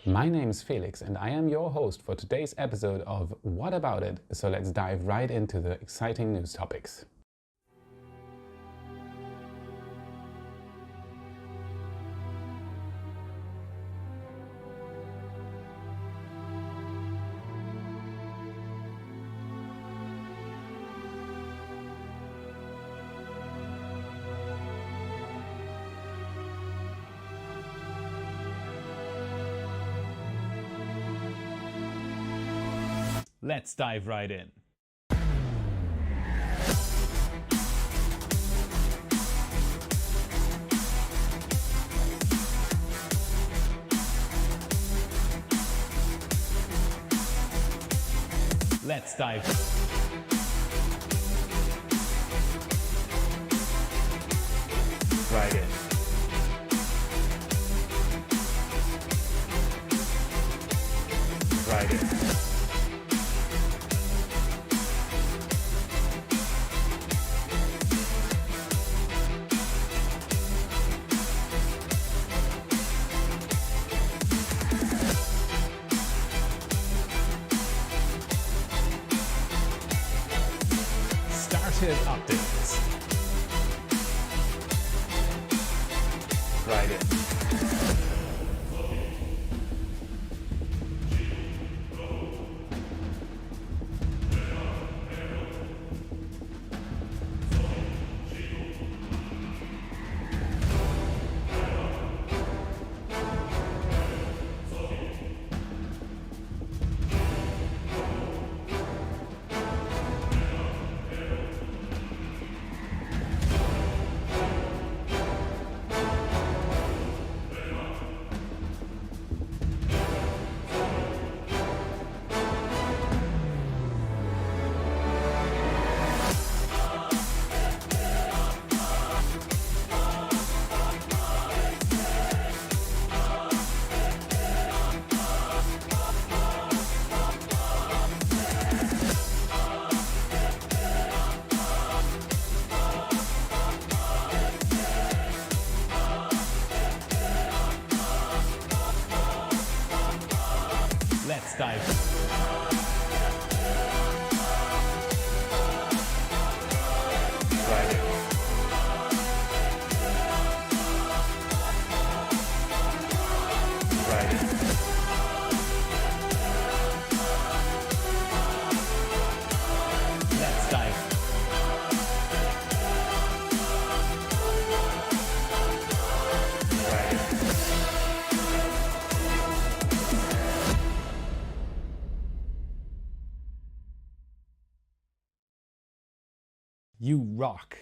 My name is Felix and I am your host for today's episode of What About It? So let's dive right into the exciting news topics. Let's dive right in. Let's dive right in. Right in. Updates. Right in. Let's dive. Right in. Right in. Let's dive. Right in. You rock.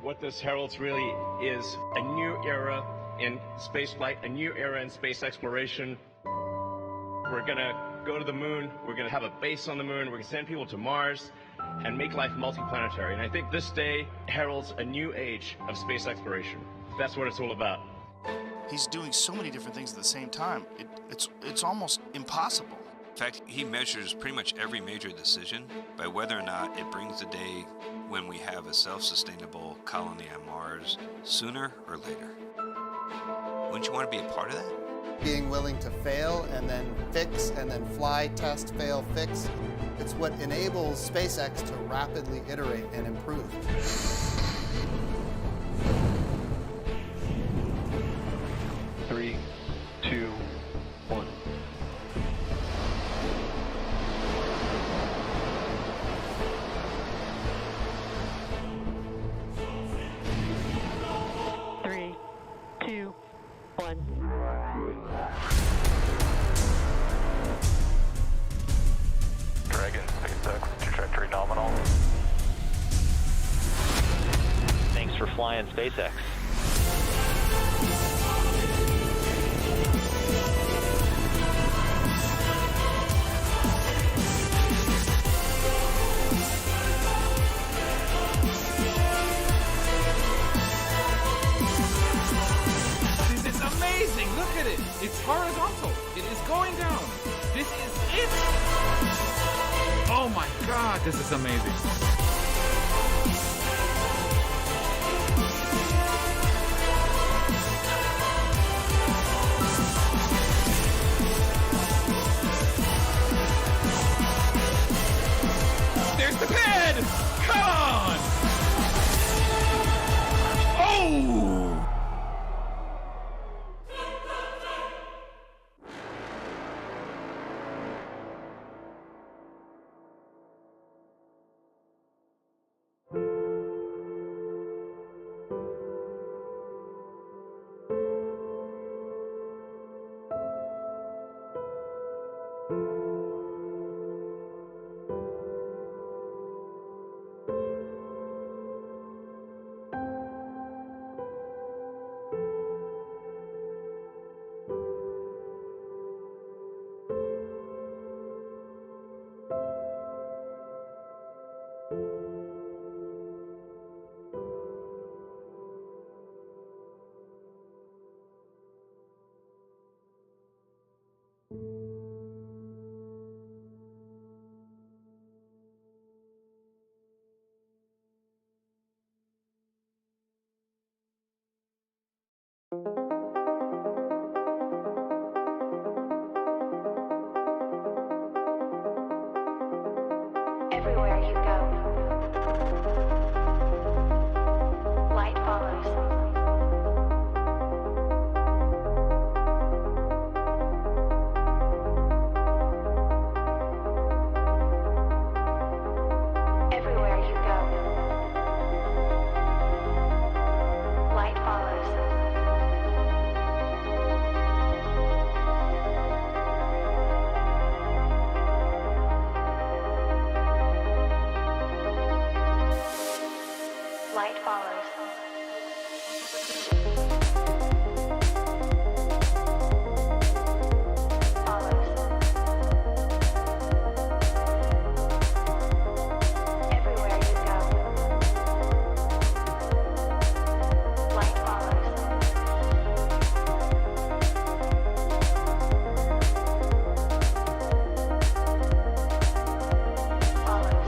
what this heralds really is a new era in spaceflight, a new era in space exploration. We're gonna go to the moon, we're gonna have a base on the moon, we're gonna send people to Mars and make life multiplanetary. And I think this day heralds a new age of space exploration. That's what it's all about. He's doing so many different things at the same time. It's almost impossible. In fact, he measures pretty much every major decision by whether or not it brings the day when we have a self-sustainable colony on Mars sooner or later. Wouldn't you want to be a part of that? Being willing to fail and then fix and then fly, test, fail, fix. It's what enables SpaceX to rapidly iterate and improve. Three, two, one. Three, two, one. Dragon, SpaceX, trajectory nominal. Thanks for flying SpaceX. This is amazing! Look at it! It's horizontal! It is going down! This is it! Oh my god, this is amazing! There's the pad! Come on! Oh! Everywhere you go, light follows. Everywhere you go, light follows. Light follows. Follows. Everywhere you go, light follows. Follows.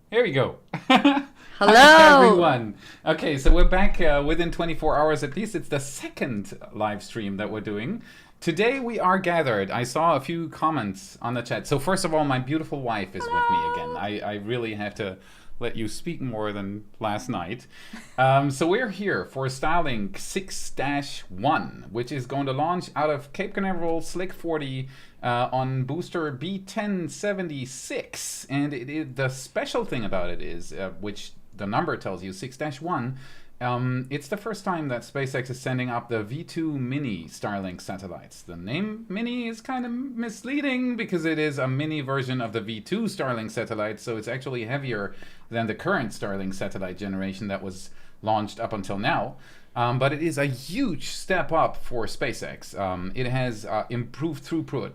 Here we go. Hello. Hi, everyone. Okay, so we're back within 24 hours at least. It's the second live stream that we're doing. Today we are gathered. I saw a few comments on the chat. So first of all, my beautiful wife is with me again. I really have to let you speak more than last night. So we're here for Starlink 6-1, which is going to launch out of Cape Canaveral Slick 40 on booster B1076. And the special thing about it is, which the number tells you, 6-1, it's the first time that SpaceX is sending up the V2 MINI Starlink satellites. The name MINI is kind of misleading because it is a mini version of the V2 Starlink satellite, so it's actually heavier than the current Starlink satellite generation that was launched up until now. But it is a huge step up for SpaceX. It has improved throughput,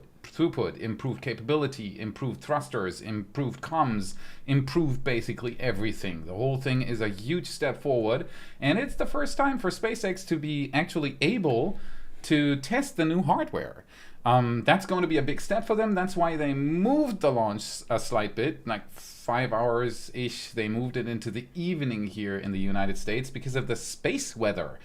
improved capability, improved thrusters, improved comms, improved basically everything. The whole thing is a huge step forward, and it's the first time for SpaceX to be actually able to test the new hardware. That's going to be a big step for them. That's why they moved the launch a slight bit, like 5 hours-ish. They moved it into the evening here in the United States because of the space weather.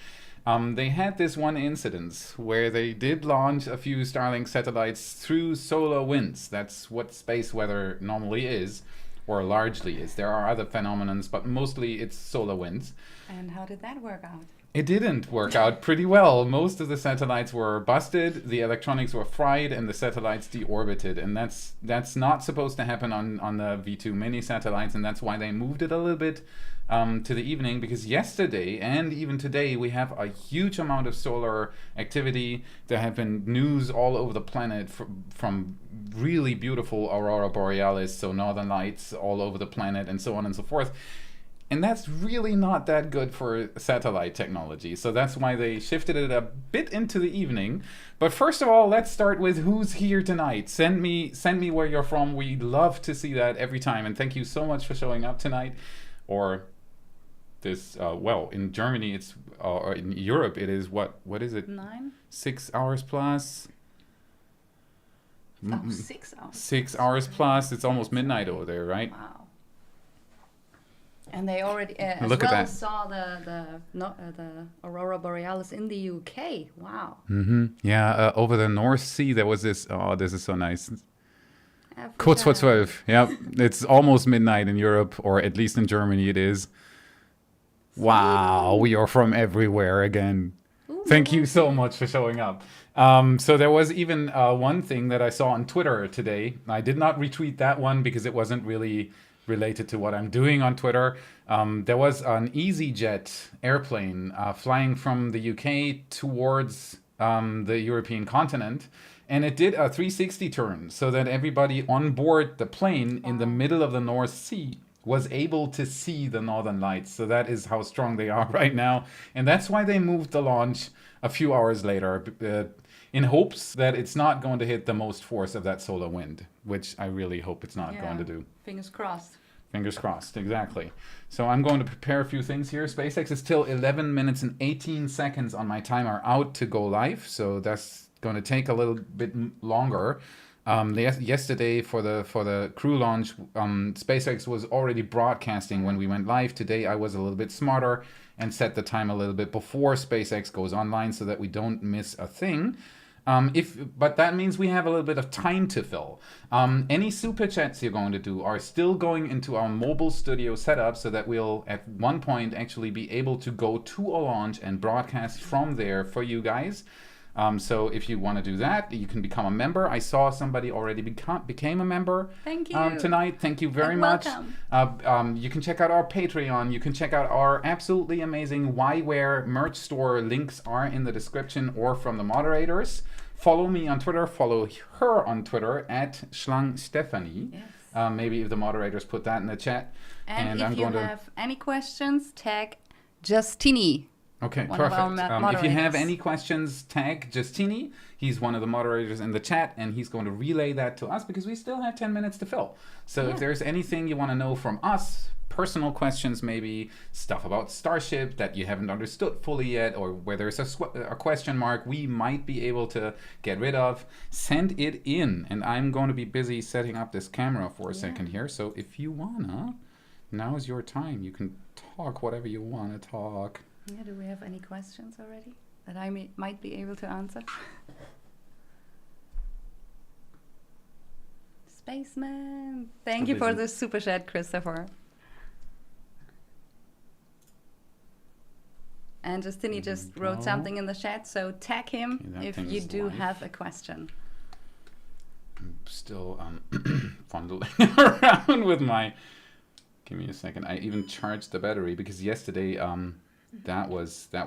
They had this one incident where they did launch a few Starlink satellites through solar winds. That's what space weather normally is, or largely is. There are other phenomena, but mostly it's solar winds. And how did that work out? It didn't work out pretty well. Most of the satellites were busted, the electronics were fried, and the satellites deorbited. And that's not supposed to happen on the V2 mini satellites, and that's why they moved it a little bit to the evening, because yesterday and even today we have a huge amount of solar activity. There have been news all over the planet from really beautiful aurora borealis, so northern lights all over the planet, and so on and so forth. And that's really not that good for satellite technology. So that's why they shifted it a bit into the evening. But first of all, let's start with who's here tonight. Send me where you're from. We love to see that every time. And thank you so much for showing up tonight. Or this, well, in Germany, it's, or in Europe, it is what is it? 9? 6 hours plus. Oh, 6 hours. 6 hours plus. It's almost midnight over there, right? Wow. And they already Look at that. saw the aurora borealis in the UK. Wow. Yeah, over the North Sea there was this. Oh, this is so nice. Africa. Kurz vor 12. Yep, it's almost midnight in Europe, or at least in Germany it is. Wow, we are from everywhere again. Ooh, Thank you so much for showing up. So there was even one thing that I saw on Twitter today. I did not retweet that one because it wasn't really related to what I'm doing on Twitter. There was an EasyJet airplane flying from the UK towards the European continent, and it did a 360 turn so that everybody on board the plane in the middle of the North Sea was able to see the northern lights. So that is how strong they are right now, and that's why they moved the launch a few hours later, in hopes that it's not going to hit the most force of that solar wind, which I really hope it's not going to do. Fingers crossed. Fingers crossed, exactly. So I'm going to prepare a few things here. SpaceX is still 11 minutes and 18 seconds on my timer out to go live, so that's going to take a little bit longer. Yesterday for the crew launch, SpaceX was already broadcasting when we went live. Today I was a little bit smarter and set the time a little bit before SpaceX goes online so that we don't miss a thing. But that means we have a little bit of time to fill. Any super chats you're going to do are still going into our mobile studio setup so that we'll at one point actually be able to go to a launch and broadcast from there for you guys. So if you want to do that, you can become a member. I saw somebody already became a member. Thank you. Tonight. Thank you very much. You can check out our Patreon. You can check out our absolutely amazing YWare merch store. Links are in the description or from the moderators. Follow me on Twitter. Follow her on Twitter at Schlang Stefanie. Yes. Maybe if the moderators put that in the chat. And if you have any questions, tag Justini. Okay, one perfect. of our If you have any questions, tag Justini. He's one of the moderators in the chat, and he's going to relay that to us because we still have 10 minutes to fill. So if there's anything you want to know from us, personal questions, maybe stuff about Starship that you haven't understood fully yet, or where there's a question mark we might be able to get rid of, send it in. And I'm going to be busy setting up this camera for a second here. So if you wanna now is your time. You can talk whatever you want to talk. Yeah, do we have any questions already that I might be able to answer? Spaceman! Thank you for the super chat, Christopher. And Justini just wrote something in the chat, so tag him if you do have a question. I'm still fondling around with my... Give me a second. I even charged the battery because yesterday that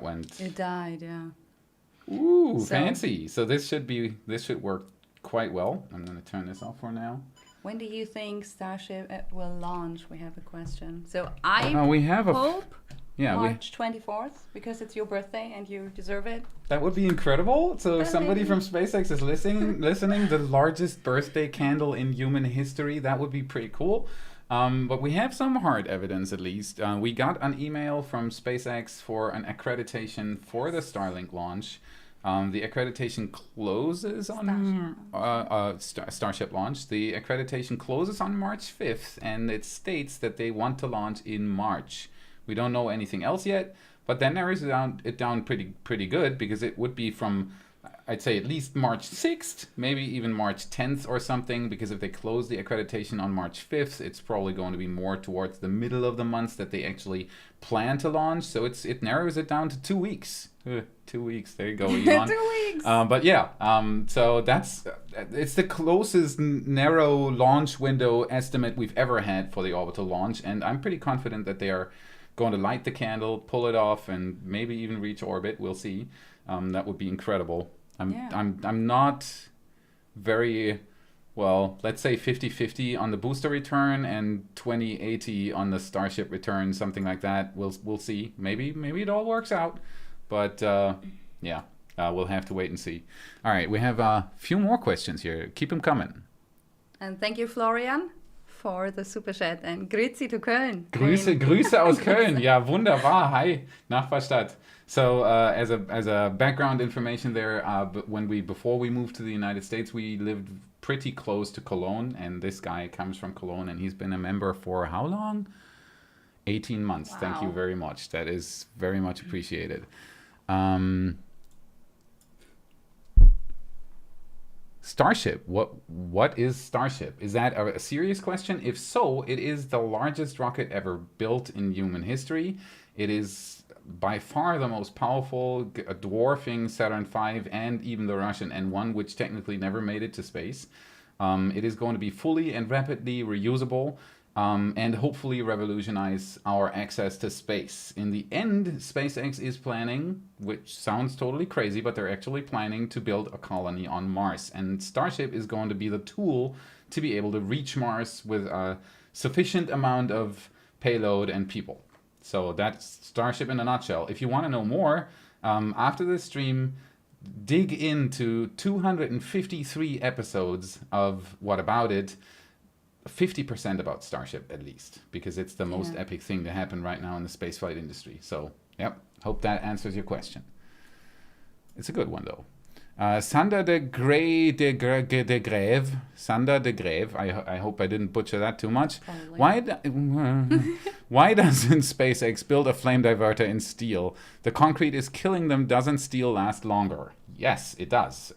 went... It died, yeah. Ooh, fancy. So this should work quite well. I'm going to turn this off for now. When do you think Starship will launch? We have a question. So I hope March 24th, because it's your birthday and you deserve it. That would be incredible. So if somebody from SpaceX is listening, the largest birthday candle in human history, that would be pretty cool. But we have some hard evidence, at least. We got an email from SpaceX for an accreditation for the Starlink launch. The accreditation closes on Starship launch. The accreditation closes on March 5th, and it states that they want to launch in March. We don't know anything else yet, but that narrows it down pretty good, because it would be from, I'd say, at least March 6th, maybe even March 10th or something, because if they close the accreditation on March 5th, it's probably going to be more towards the middle of the month that they actually plan to launch. So it narrows it down to 2 weeks. 2 weeks, there you go, Elon. 2 weeks! But yeah, so it's the closest narrow launch window estimate we've ever had for the orbital launch, and I'm pretty confident that they are going to light the candle, pull it off, and maybe even reach orbit. We'll see. That would be incredible. I'm not very, well, let's say 50-50 on the booster return and 20-80 on the Starship return, something like that. We'll see. Maybe it all works out, but yeah, we'll have to wait and see. All right, we have a few more questions here. Keep them coming. And thank you, Florian, for the super chat, and Grüezi to Köln. Grüße aus Köln. Ja, wunderbar. Hi, Nachbarstadt. So as a background information there, before we moved to the United States, we lived pretty close to Cologne, and this guy comes from Cologne, and he's been a member for how long? 18 months. Wow. Thank you very much. That is very much appreciated. Starship. What is Starship? Is that a serious question? If so, it is the largest rocket ever built in human history. It is by far the most powerful, dwarfing Saturn V and even the Russian N1, which technically never made it to space. It is going to be fully and rapidly reusable, and hopefully revolutionize our access to space. In the end, SpaceX is planning, which sounds totally crazy, but they're actually planning to build a colony on Mars. And Starship is going to be the tool to be able to reach Mars with a sufficient amount of payload and people. So that's Starship in a nutshell. If you want to know more, after this stream, dig into 253 episodes of What About It, 50% about Starship at least, because it's the most epic thing to happen right now in the spaceflight industry. So, yep, hope that answers your question. It's a good one, though. Sander de Greve. Sander de Greve. I hope I didn't butcher that too much. Why doesn't SpaceX build a flame diverter in steel? The concrete is killing them. Doesn't steel last longer? Yes, it does.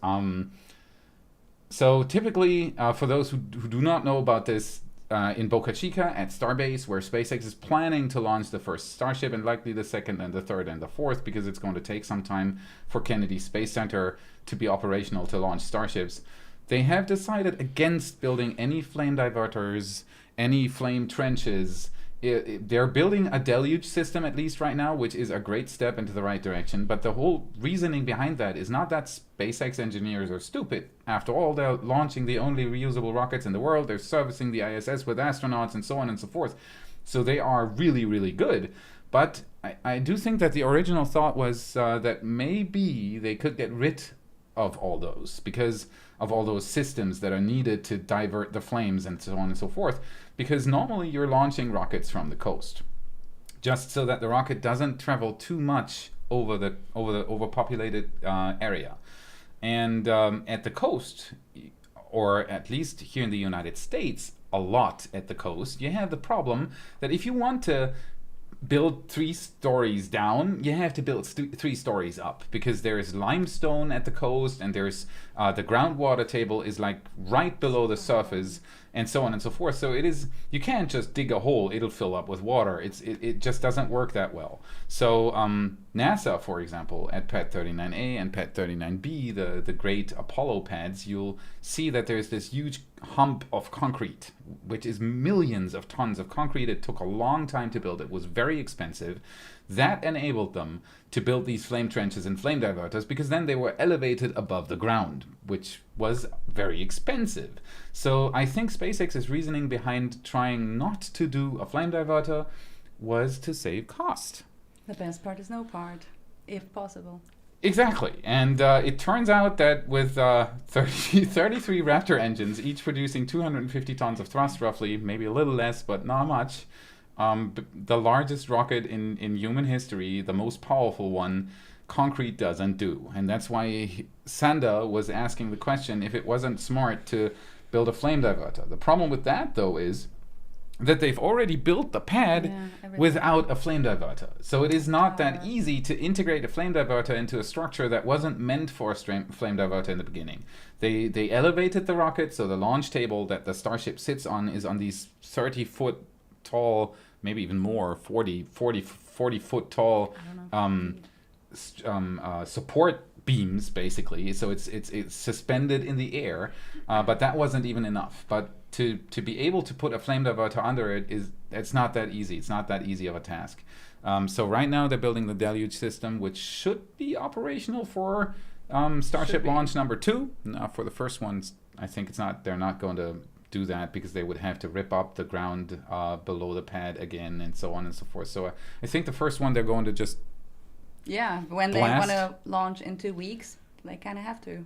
So typically, for those who do not know about this, in Boca Chica at Starbase, where SpaceX is planning to launch the first Starship and likely the second and the third and the fourth, because it's going to take some time for Kennedy Space Center to be operational to launch Starships, they have decided against building any flame diverters, any flame trenches. They're building a deluge system, at least right now, which is a great step into the right direction. But the whole reasoning behind that is not that SpaceX engineers are stupid. After all, they're launching the only reusable rockets in the world. They're servicing the ISS with astronauts and so on and so forth. So they are really, really good. But I do think that the original thought was that maybe they could get rid of all those, because of all those systems that are needed to divert the flames and so on and so forth. Because normally you're launching rockets from the coast, just so that the rocket doesn't travel too much over the overpopulated area. And at the coast, or at least here in the United States, a lot at the coast, you have the problem that if you want to build 3 stories down, you have to build 3 stories up, because there is limestone at the coast, and there's the groundwater table is like right below the surface, and so on and so forth. So you can't just dig a hole, it'll fill up with water. It just doesn't work that well. So NASA, for example, at pad 39A and pad 39B, the great Apollo pads, you'll see that there's this huge hump of concrete, which is millions of tons of concrete. It took a long time to build. It was very expensive. That enabled them to build these flame trenches and flame diverters, because then they were elevated above the ground, which was very expensive. So I think SpaceX's reasoning behind trying not to do a flame diverter was to save cost. The best part is no part, if possible. Exactly, and it turns out that with 33 Raptor engines, each producing 250 tons of thrust roughly, maybe a little less, but not much, the largest rocket in human history, the most powerful one, concrete doesn't do. And that's why Sander was asking the question if it wasn't smart to build a flame diverter. The problem with that, though, is that they've already built the pad without a flame diverter. So it is not that easy to integrate a flame diverter into a structure that wasn't meant for a flame diverter in the beginning. They elevated the rocket, so the launch table that the Starship sits on is on these 30-foot tall, maybe even more, 40 foot tall support beams, basically. So it's suspended in the air, but that wasn't even enough. But to be able to put a flame diverter under it, it's not that easy. It's not that easy of a task. So right now they're building the deluge system, which should be operational for Starship launch number 2. For the first ones, I think it's not. They're not going to do that, because they would have to rip up the ground below the pad again, and so on and so forth. So I think the first one they're going to just when blast. They want to launch in 2 weeks, they kind of have to.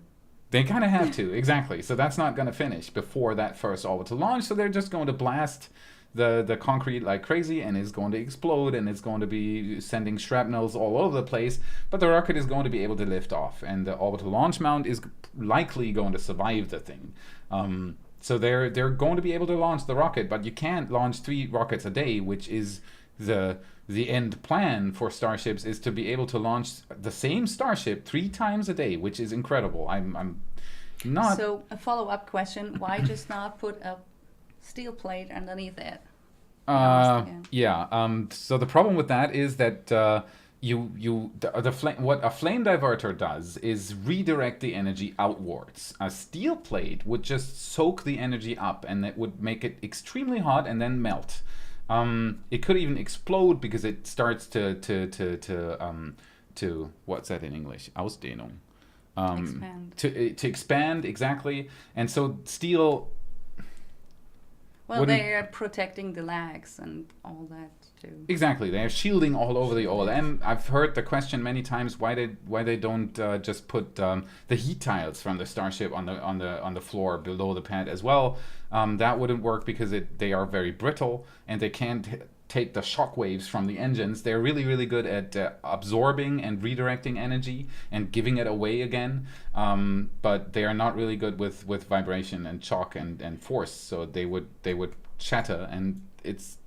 They kind of have to, exactly. So that's not going to finish before that first orbital launch. So they're just going to blast the concrete like crazy, and it's going to explode, and it's going to be sending shrapnels all over the place. But the rocket is going to be able to lift off, and the orbital launch mount is likely going to survive the thing. So they're going to be able to launch the rocket, but you can't launch 3 rockets a day, which is the end plan for Starships, is to be able to launch the same Starship 3 times a day, which is incredible. I'm not. So a follow-up question: why just not put a steel plate underneath it? So the problem with that is that what a flame diverter does is redirect the energy outwards. A steel plate would just soak the energy up, and it would make it extremely hot and then melt. It could even explode, because it starts to what's that in English? Ausdehnung. Expand. To expand, exactly. And so steel. Well, they're protecting the legs and all that too. Exactly, they have shielding all over the OLM. I've heard the question many times why they don't just put the heat tiles from the Starship on the floor below the pad as well. That wouldn't work, because they are very brittle, and they can't take the shock waves from the engines. They're really, really good at absorbing and redirecting energy and giving it away again, but they are not really good with vibration and shock and force. So they would shatter, and it's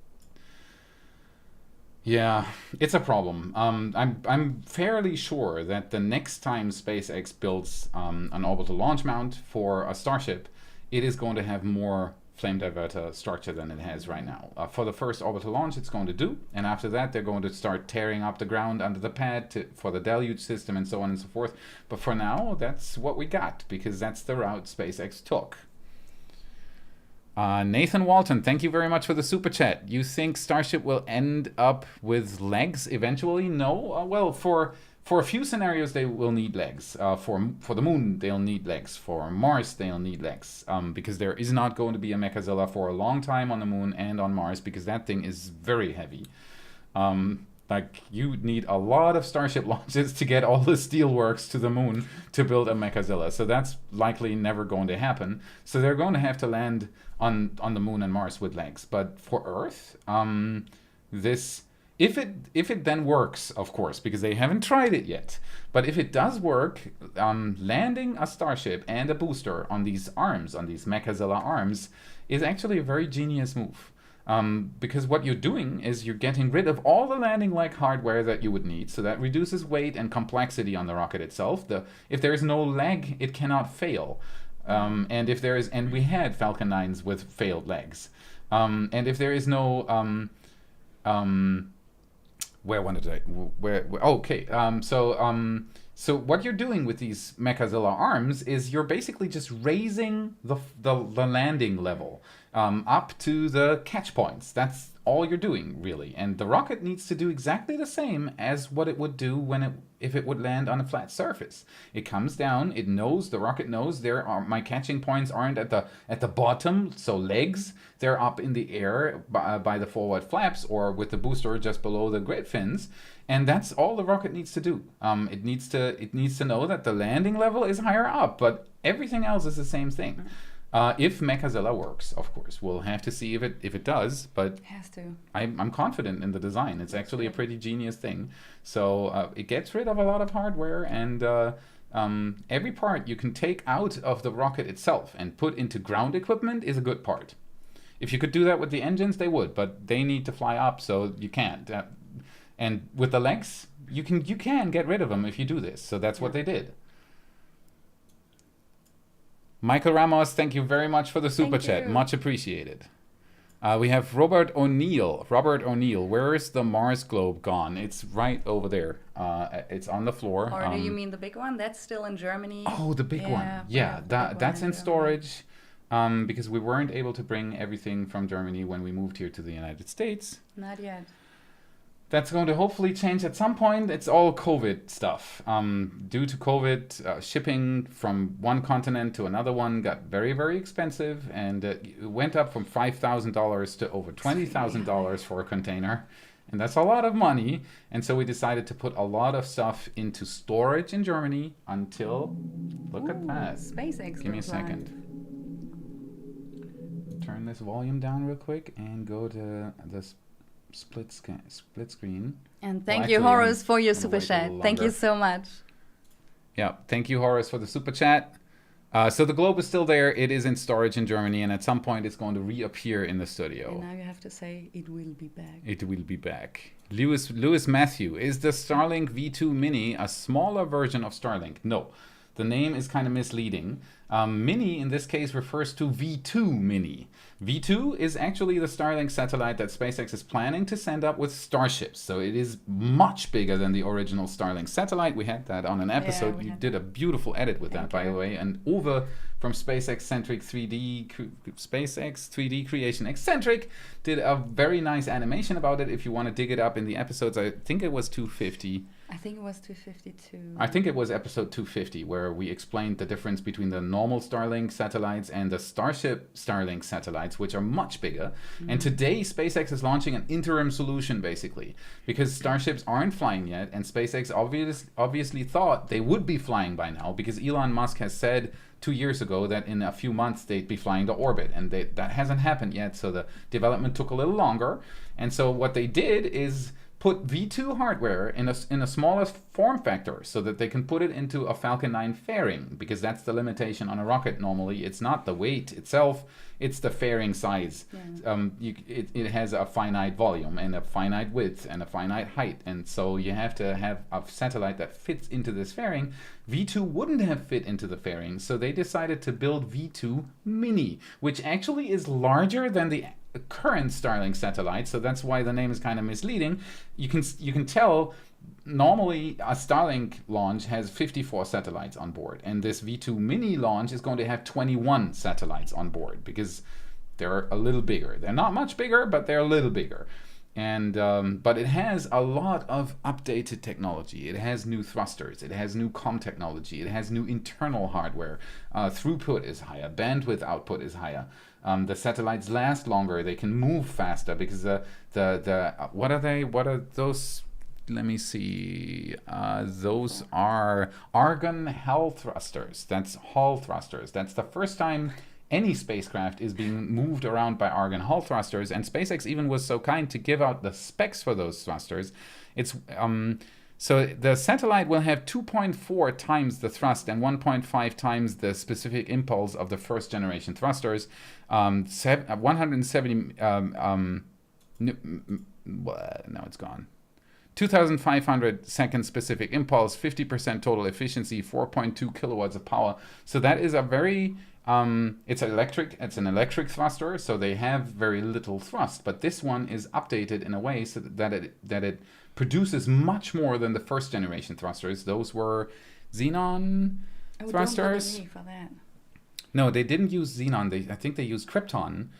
a problem. I'm fairly sure that the next time SpaceX builds an orbital launch mount for a Starship, it is going to have more flame diverter structure than it has right now. For the first orbital launch, it's going to do, and after that they're going to start tearing up the ground under the pad for the deluge system, and so on and so forth. But for now, that's what we got, because that's the route SpaceX took. Nathan Walton, thank you very much for the super chat. You think Starship will end up with legs eventually? No. Well, for a few scenarios they will need legs. For the moon they'll need legs. For Mars they'll need legs, because there is not going to be a Mechazilla for a long time on the moon and on Mars, because that thing is very heavy. Like, you need a lot of Starship launches to get all the steelworks to the moon to build a Mechazilla. So that's likely never going to happen. So they're going to have to land on the moon and Mars with legs. But for Earth, this if it then works, of course, because they haven't tried it yet, but if it does work, landing a Starship and a booster on these arms, on these Mechazilla arms, is actually a very genius move. Because what you're doing is you're getting rid of all the landing leg hardware that you would need, so that reduces weight and complexity on the rocket itself. If there is no leg, it cannot fail. And we had Falcon 9s with failed legs. And if there is no so what you're doing with these Mechazilla arms is you're basically just raising the landing level up to the catch points. That's all you're doing, really. And the rocket needs to do exactly the same as what it would do if it would land on a flat surface. It comes down, the rocket knows my catching points aren't at the bottom, so legs, they're up in the air by the forward flaps or with the booster just below the grid fins. And that's all the rocket needs to do. It needs to know that the landing level is higher up, but everything else is the same thing. If Mechazilla works, of course, we'll have to see if it does. But it has to. I'm confident in the design. It's actually a pretty genius thing. So it gets rid of a lot of hardware, and every part you can take out of the rocket itself and put into ground equipment is a good part. If you could do that with the engines, they would, but they need to fly up, so you can't. And with the legs, you can get rid of them if you do this. So that's what they did. Michael Ramos, thank you very much for the super chat. Much appreciated. We have Robert O'Neill. Robert O'Neill, where is the Mars globe gone? It's right over there. It's on the floor. Or do you mean the big one? That's still in Germany. Oh, the big one. Yeah, that's in storage. Because we weren't able to bring everything from Germany when we moved here to the United States. Not yet. That's going to hopefully change at some point. It's all COVID stuff. Due to COVID, shipping from one continent to another one got very, very expensive, and it went up from $5,000 to over $20,000 for a container. And that's a lot of money. And so we decided to put a lot of stuff into storage in Germany until, look at that. SpaceX. Give me a second. Turn this volume down real quick and go to this split screen. And thank you, Horace, for your super chat. Thank you so much. Yeah, thank you, Horace, for the super chat. So the globe is still there. It is in storage in Germany, and at some point it's going to reappear in the studio. And now you have to say it will be back. It will be back. Lewis Matthew, is the Starlink V2 MINI a smaller version of Starlink? No. The name is kind of misleading. Mini in this case refers to V2 MINI. V2 is actually the Starlink satellite that SpaceX is planning to send up with Starships. So it is much bigger than the original Starlink satellite. We had that on an episode. You did a beautiful edit with that, by the way. And Uwe from SpaceX 3D Creation Eccentric did a very nice animation about it. If you want to dig it up in the episodes, I think it was 250. I think it was 252. I think it was episode 250 where we explained the difference between the normal Starlink satellites and the Starship Starlink satellites, which are much bigger. Mm-hmm. And today SpaceX is launching an interim solution, basically, because Starships aren't flying yet, and SpaceX obviously thought they would be flying by now, because Elon Musk has said 2 years ago that in a few months they'd be flying to orbit, and that hasn't happened yet, so the development took a little longer. And so what they did is put V2 hardware in a smaller form factor so that they can put it into a Falcon 9 fairing, because that's the limitation on a rocket normally. It's not the weight itself, it's the fairing size. Yeah. It has a finite volume and a finite width and a finite height, and so you have to have a satellite that fits into this fairing. V2 wouldn't have fit into the fairing, so they decided to build V2 MINI, which actually is larger than the current Starlink satellite, so that's why the name is kind of misleading. You can tell normally a Starlink launch has 54 satellites on board, and this V2 MINI launch is going to have 21 satellites on board because they're a little bigger. They're not much bigger, but they're a little bigger. And but it has a lot of updated technology. It has new thrusters, it has new comm technology, it has new internal hardware. Throughput is higher, bandwidth output is higher. The satellites last longer, they can move faster because what are those let me see. Those are Argon Hall thrusters. That's Hall thrusters. That's the first time any spacecraft is being moved around by Argon Hall thrusters, and SpaceX even was so kind to give out the specs for those thrusters. It's so the satellite will have 2.4 times the thrust and 1.5 times the specific impulse of the first generation thrusters. 170 now it's gone. 2,500 second specific impulse, 50% total efficiency, 4.2 kilowatts of power. So that is a very it's an electric thruster, so they have very little thrust. But this one is updated in a way so that it produces much more than the first generation thrusters. Those were xenon thrusters. Don't for that. No, they didn't use xenon. I think they used krypton,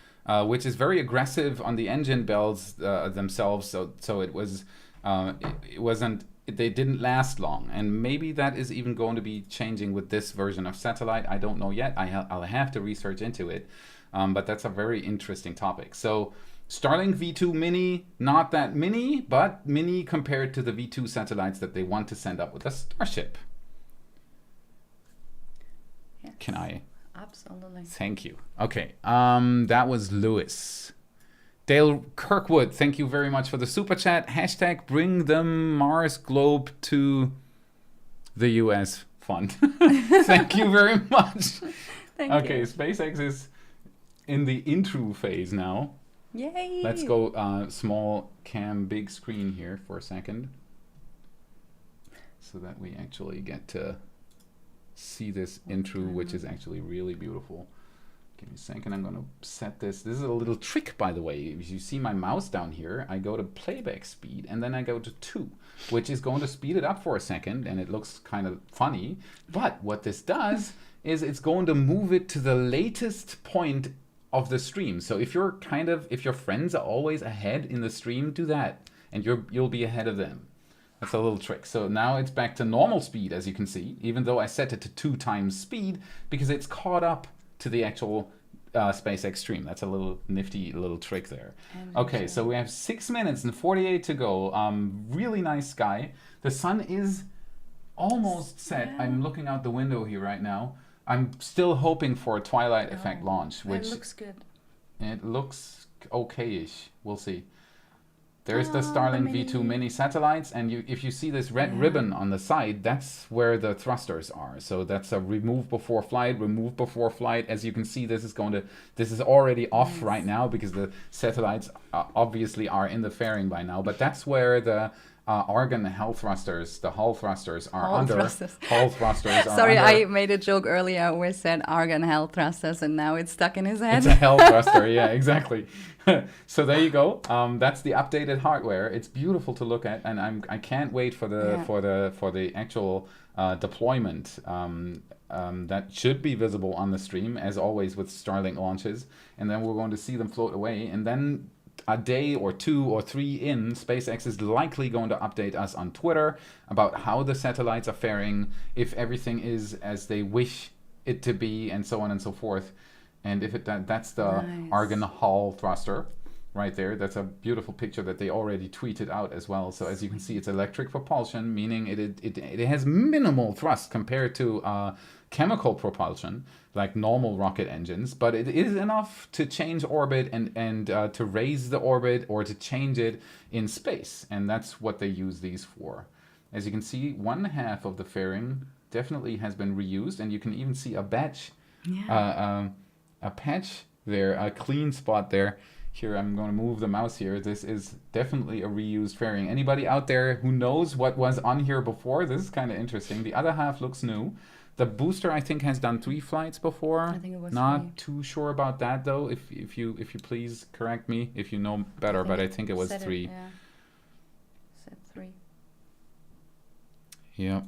which is very aggressive on the engine bells themselves. So it was it wasn't. They didn't last long, and maybe that is even going to be changing with this version of satellite. I don't know yet. I'll have to research into it, but that's a very interesting topic. So Starlink V2 MINI, not that mini, but mini compared to the V2 satellites that they want to send up with the Starship. Yes. Can I? Absolutely. Thank you. Okay, that was Lewis. Dale Kirkwood, thank you very much for the super chat. Hashtag bring the Mars globe to the US fund. Thank you very much. Thank okay, you. SpaceX is in the intro phase now. Yay! Let's go small cam, big screen here for a second, so that we actually get to see this intro, which is actually really beautiful. Give me a second, I'm gonna set this. This is a little trick, by the way. If you see my mouse down here, I go to playback speed and then I go to 2, which is going to speed it up for a second, and it looks kind of funny. But what this does is it's going to move it to the latest point of the stream. So if your friends are always ahead in the stream, do that, and you'll be ahead of them. That's a little trick. So now it's back to normal speed, as you can see, even though I set it to 2 times speed, because it's caught up to the actual SpaceX stream. That's a little nifty little trick there. Okay, so we have 6 minutes and 48 to go. Really nice sky. The sun is almost set. I'm looking out the window here right now. I'm still hoping for a twilight effect launch, which it looks good. It looks okay-ish. We'll see. There's the Starlink V2 MINI satellites, and if you see this red ribbon on the side, that's where the thrusters are. So that's a remove before flight, remove before flight. As you can see, this is already off right now because the satellites obviously are in the fairing by now. But that's where the Argon Hall thrusters, the Hall thrusters are Hall under. thrusters. Hall thrusters are Sorry, under. I made a joke earlier where I said Argon Hall thrusters, and now it's stuck in his head. It's a Hell thruster, yeah, exactly. So there you go. That's the updated hardware. It's beautiful to look at, and I can't wait for the actual deployment. That should be visible on the stream, as always with Starlink launches, and then we're going to see them float away, and then a day or 2 or 3 in, SpaceX is likely going to update us on Twitter about how the satellites are faring, if everything is as they wish it to be, and so on and so forth. And if that's the Argon Hall thruster right there. That's a beautiful picture that they already tweeted out as well. So as you can see, it's electric propulsion, meaning it has minimal thrust compared to chemical propulsion, like normal rocket engines, but it is enough to change orbit and to raise the orbit or to change it in space. And that's what they use these for. As you can see, 1/2 of the fairing definitely has been reused, and you can even see a patch there, a clean spot there. Here, I'm going to move the mouse here. This is definitely a reused fairing. Anybody out there who knows what was on here before? This is kind of interesting. The other half looks new. The booster, I think, has done 3 flights before. I think it was not 3. Too sure about that, though. If you please correct me if you know better, but I think it was 3. Said 3. Yep.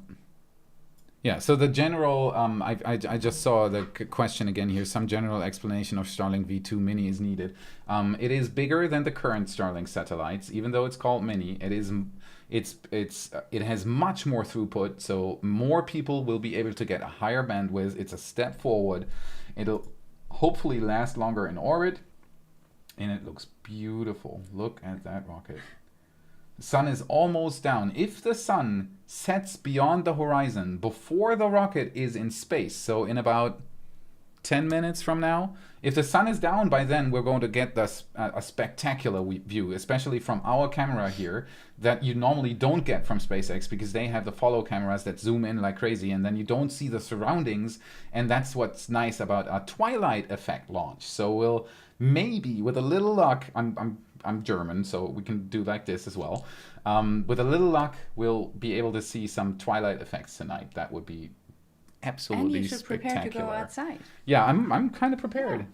Yeah, so the general, I just saw the question again here. Some general explanation of Starlink V2 MINI is needed. It is bigger than the current Starlink satellites, even though it's called MINI. It has much more throughput, so more people will be able to get a higher bandwidth. It's a step forward. It'll hopefully last longer in orbit, and it looks beautiful. Look at that rocket. Sun is almost down. If the sun sets beyond the horizon before the rocket is in space, so in about 10 minutes from now, if the sun is down by then, we're going to get a spectacular view, especially from our camera here, that you normally don't get from SpaceX because they have the follow cameras that zoom in like crazy, and then you don't see the surroundings, and that's what's nice about a twilight effect launch. So we'll maybe, with a little luck, I'm German, so we can do like this as well. With a little luck, we'll be able to see some twilight effects tonight. That would be absolutely and you should spectacular. prepare to go outside. Yeah, I'm kind of prepared.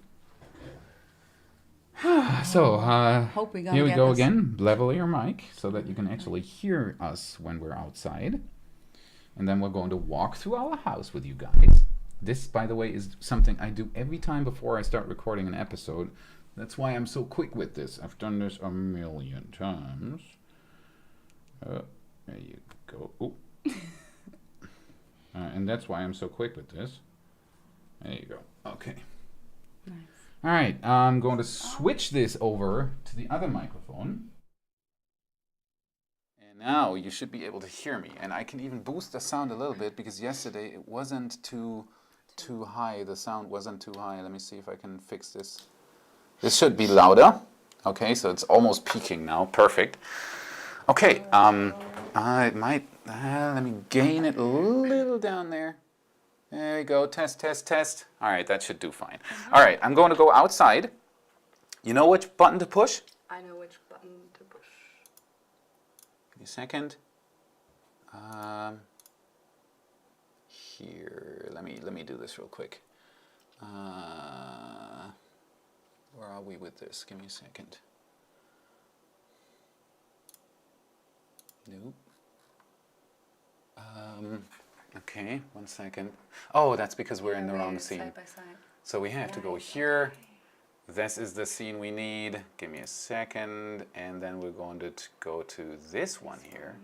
So here we go again. Level your mic so that you can actually hear us when we're outside. And then we're going to walk through our house with you guys. This, by the way, is something I do every time before I start recording an episode. That's why I'm so quick with this. I've done this a million times. There you go. Oh. And that's why I'm so quick with this. There you go. Okay. Nice. All right. I'm going to switch this over to the other microphone. And now you should be able to hear me. And I can even boost the sound a little bit because yesterday it wasn't too high. The sound wasn't too high. Let me see if I can fix this. This should be louder. Okay, so it's almost peaking now. Perfect. Okay. I might. Let me gain it a little down there. There you go. Test, test, test. All right, that should do fine. All right, I'm going to go outside. You know which button to push? I know which button to push. Give me a second. Here, let me do this real quick. Where are we with this? Give me a second. Nope. Okay, 1 second. Oh, that's because we're in the wrong scene. Side by side. So we have to go here. This is the scene we need. Give me a second. And then we're going to go to this one here.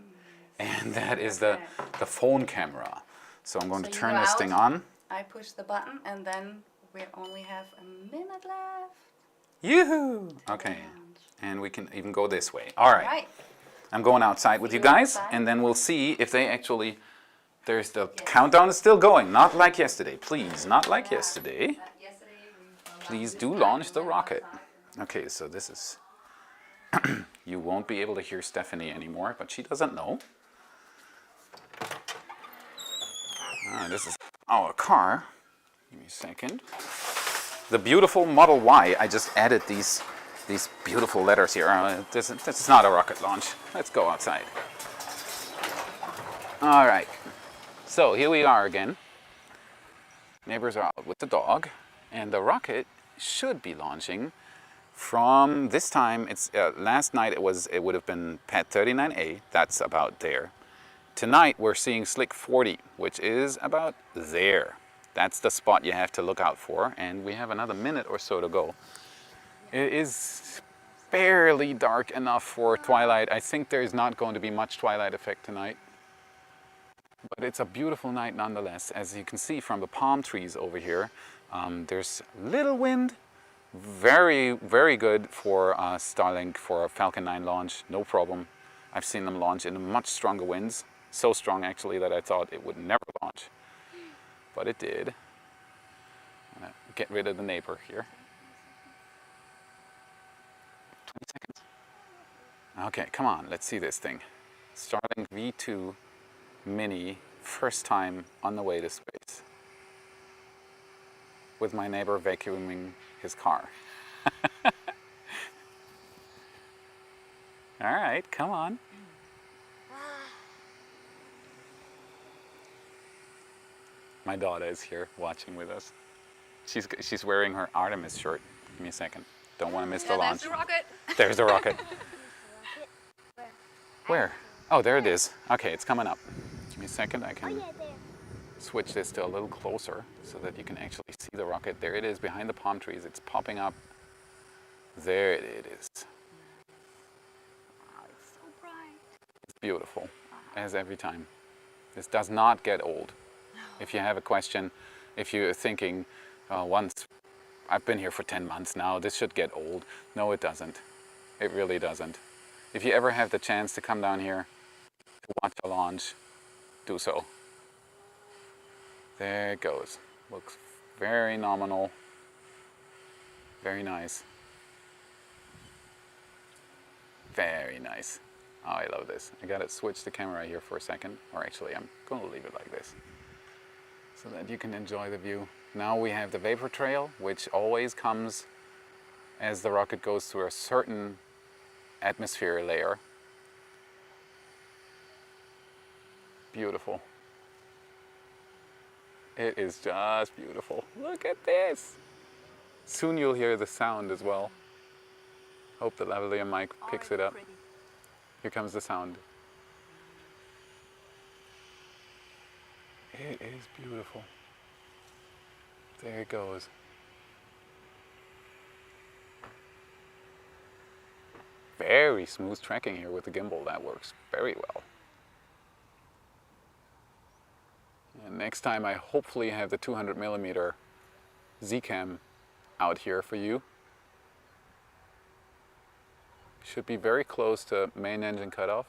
And that is the phone camera. So I'm going to turn this thing on. I push the button and then we only have a minute left. Yoo-hoo! Okay. And we can even go this way. All right. I'm going outside with you guys, and then we'll see if they actually... There's the countdown is still going. Not like yesterday. Please, not like yesterday. Please do launch the rocket. Okay, so this is... You won't be able to hear Stefanie anymore, but she doesn't know. This is our car. Give me a second. The beautiful Model Y. I just added these beautiful letters here. This is not a rocket launch. Let's go outside. All right. So here we are again. Neighbors are out with the dog, and the rocket should be launching from this time. It's last night it would have been Pad 39A. That's about there. Tonight we're seeing Slick 40, which is about there. That's the spot you have to look out for, and we have another minute or so to go. It is barely dark enough for twilight. I think there is not going to be much twilight effect tonight. But it's a beautiful night nonetheless. As you can see from the palm trees over here, there's little wind. Very, very good for Starlink for a Falcon 9 launch. No problem. I've seen them launch in much stronger winds. So strong actually that I thought it would never launch. But it did. I'm gonna get rid of the neighbor here. 20 seconds. Okay, come on, let's see this thing. Starlink V2 MINI, first time on the way to space. With my neighbor vacuuming his car. All right, come on. My daughter is here watching with us. She's wearing her Artemis shirt. Give me a second. Don't want to miss the launch. There's the rocket. There's the rocket. Where? Oh, there it is. Okay, it's coming up. Give me a second. I can switch this to a little closer so that you can actually see the rocket. There it is behind the palm trees. It's popping up. There it is. It's so bright. It's beautiful, as every time. This does not get old. If you have a question, if you're thinking, once I've been here for 10 months now, this should get old. No, it doesn't. It really doesn't. if you ever have the chance to come down here to watch a launch, do so. There it goes. Looks very nominal. Very nice. Very nice. Oh, I love this. I gotta switch the camera here for a second, or actually I'm gonna leave it like this so that you can enjoy the view. Now we have the vapor trail, which always comes as the rocket goes through a certain atmosphere layer. Beautiful. It is just beautiful. Look at this. Soon you'll hear the sound as well. Hope the lavalier mic picks it up. Here comes the sound. It is beautiful. There it goes. Very smooth tracking here with the gimbal. That works very well. And next time I hopefully have the 200mm Z-Cam out here for you. Should be very close to main engine cutoff.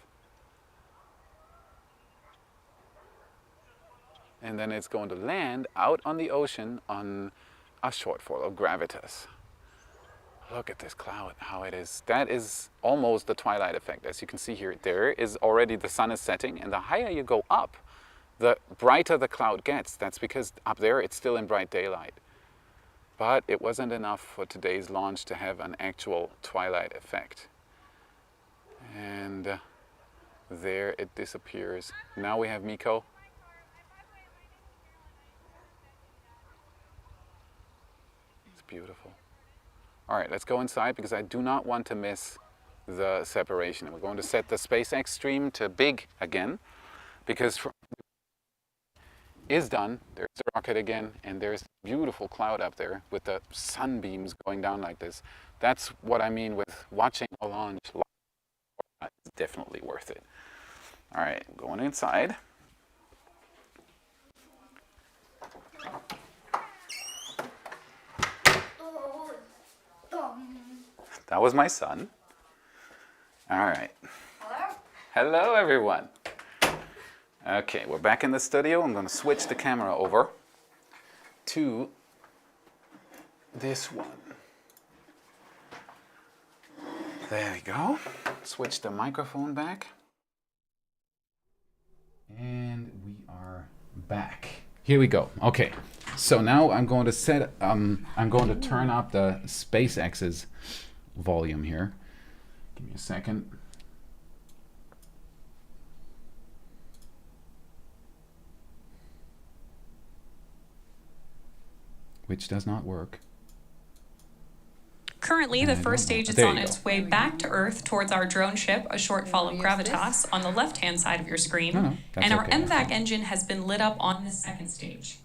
And then it's going to land out on the ocean on a shortfall of gravitas. Look at this cloud, how it is. That is almost the twilight effect. As you can see here, there is already the sun is setting, and the higher you go up, the brighter the cloud gets. That's because up there it's still in bright daylight. But it wasn't enough for today's launch to have an actual twilight effect. And there it disappears. Now we have MECO. It's beautiful. All right, let's go inside because I do not want to miss the separation. We're going to set the SpaceX stream to big again because is done. There's the rocket again, and there's a beautiful cloud up there with the sunbeams going down like this. That's what I mean with watching a launch. It's definitely worth it. All right, going inside. That was my son. All right. Hello. Hello, everyone. Okay, we're back in the studio. I'm going to switch the camera over to this one. There we go. Switch the microphone back. And we are back. Here we go. Okay. So now I'm going to set I'm going to turn up the SpaceX's volume here. Give me a second. Which does not work. Currently, the first stage is on its way back to Earth towards our drone ship, a short fall of gravitas, on the left-hand side of your screen. And our MVAC engine has been lit up on the second stage.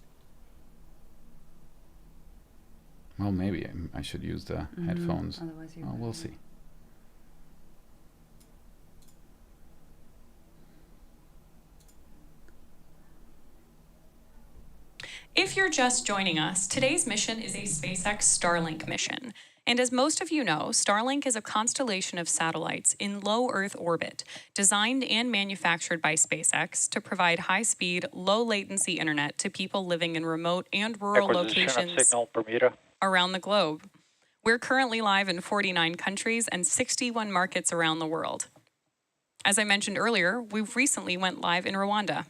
Well, maybe I should use the headphones. Otherwise you we'll see. If you're just joining us, today's mission is a SpaceX Starlink mission. And as most of you know, Starlink is a constellation of satellites in low Earth orbit, designed and manufactured by SpaceX to provide high-speed, low-latency internet to people living in remote and rural locations around the globe. We're currently live in 49 countries and 61 markets around the world. As I mentioned earlier, we recently went live in Rwanda.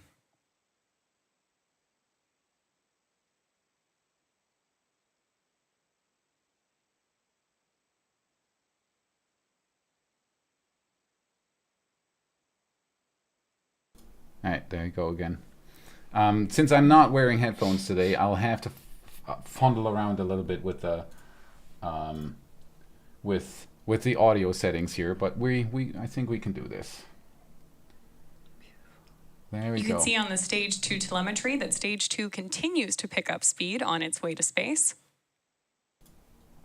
All right, there you go again. Since I'm not wearing headphones today, I'll have to fondle around a little bit with the audio settings here, but I think we can do this. There we go. You can see on the Stage 2 telemetry that Stage 2 continues to pick up speed on its way to space.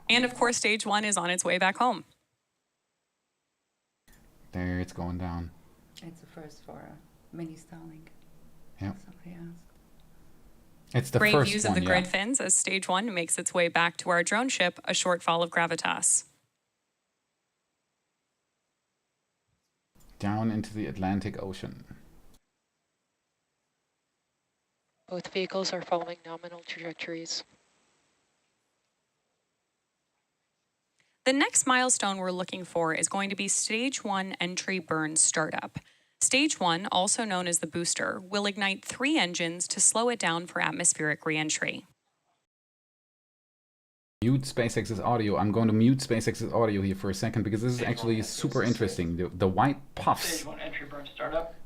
And of course, Stage 1 is on its way back home. There, it's going down. It's the first for a mini Starlink. Yeah. Somebody asked. It's the Great first views one, of the grid fins as Stage 1 makes its way back to our drone ship, a short fall of gravitas. down into the Atlantic Ocean. Both vehicles are following nominal trajectories. The next milestone we're looking for is going to be Stage 1 entry burn startup. Stage 1, also known as the booster, will ignite 3 engines to slow it down for atmospheric reentry. Mute SpaceX's audio. I'm going to mute SpaceX's audio here for a second because this is actually super interesting. The white puffs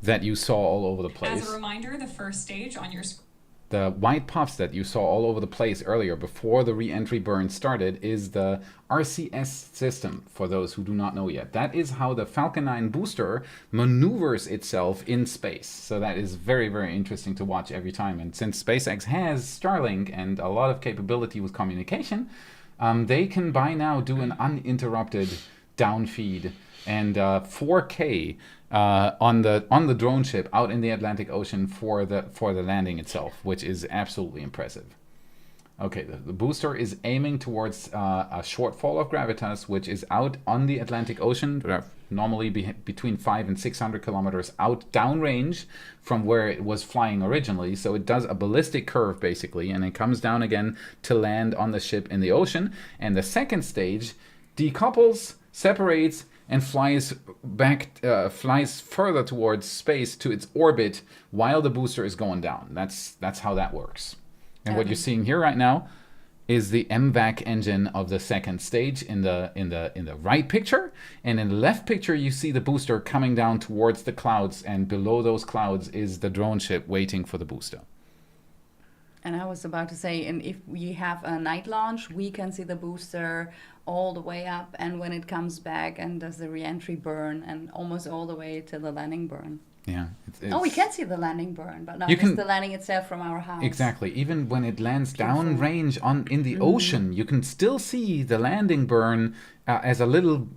that you saw all over the place. As a reminder, the first stage on your screen. The white puffs that you saw all over the place earlier before the re-entry burn started is the RCS system, for those who do not know yet. That is how the Falcon 9 booster maneuvers itself in space. So that is very, very interesting to watch every time. And since SpaceX has Starlink and a lot of capability with communication, they can by now do an uninterrupted downfeed and 4K on the drone ship out in the Atlantic Ocean for the landing itself, which is absolutely impressive. Okay, the booster is aiming towards a shortfall of gravitas, which is out on the Atlantic Ocean, normally between 500 and 600 kilometers out downrange from where it was flying originally. So it does a ballistic curve basically, and it comes down again to land on the ship in the ocean. And the second stage decouples, separates, and flies further towards space to its orbit while the booster is going down. That's how that works. And what you're seeing here right now is the MVAC engine of the second stage in the right picture, and in the left picture you see the booster coming down towards the clouds, and below those clouds is the drone ship waiting for the booster. And I was about to say, and if we have a night launch, we can see the booster all the way up, and when it comes back and does the re-entry burn, and almost all the way to the landing burn. Yeah. Oh, we can see the landing burn, but not just the landing itself from our house. Exactly. Even when it lands downrange in the ocean, you can still see the landing burn as a little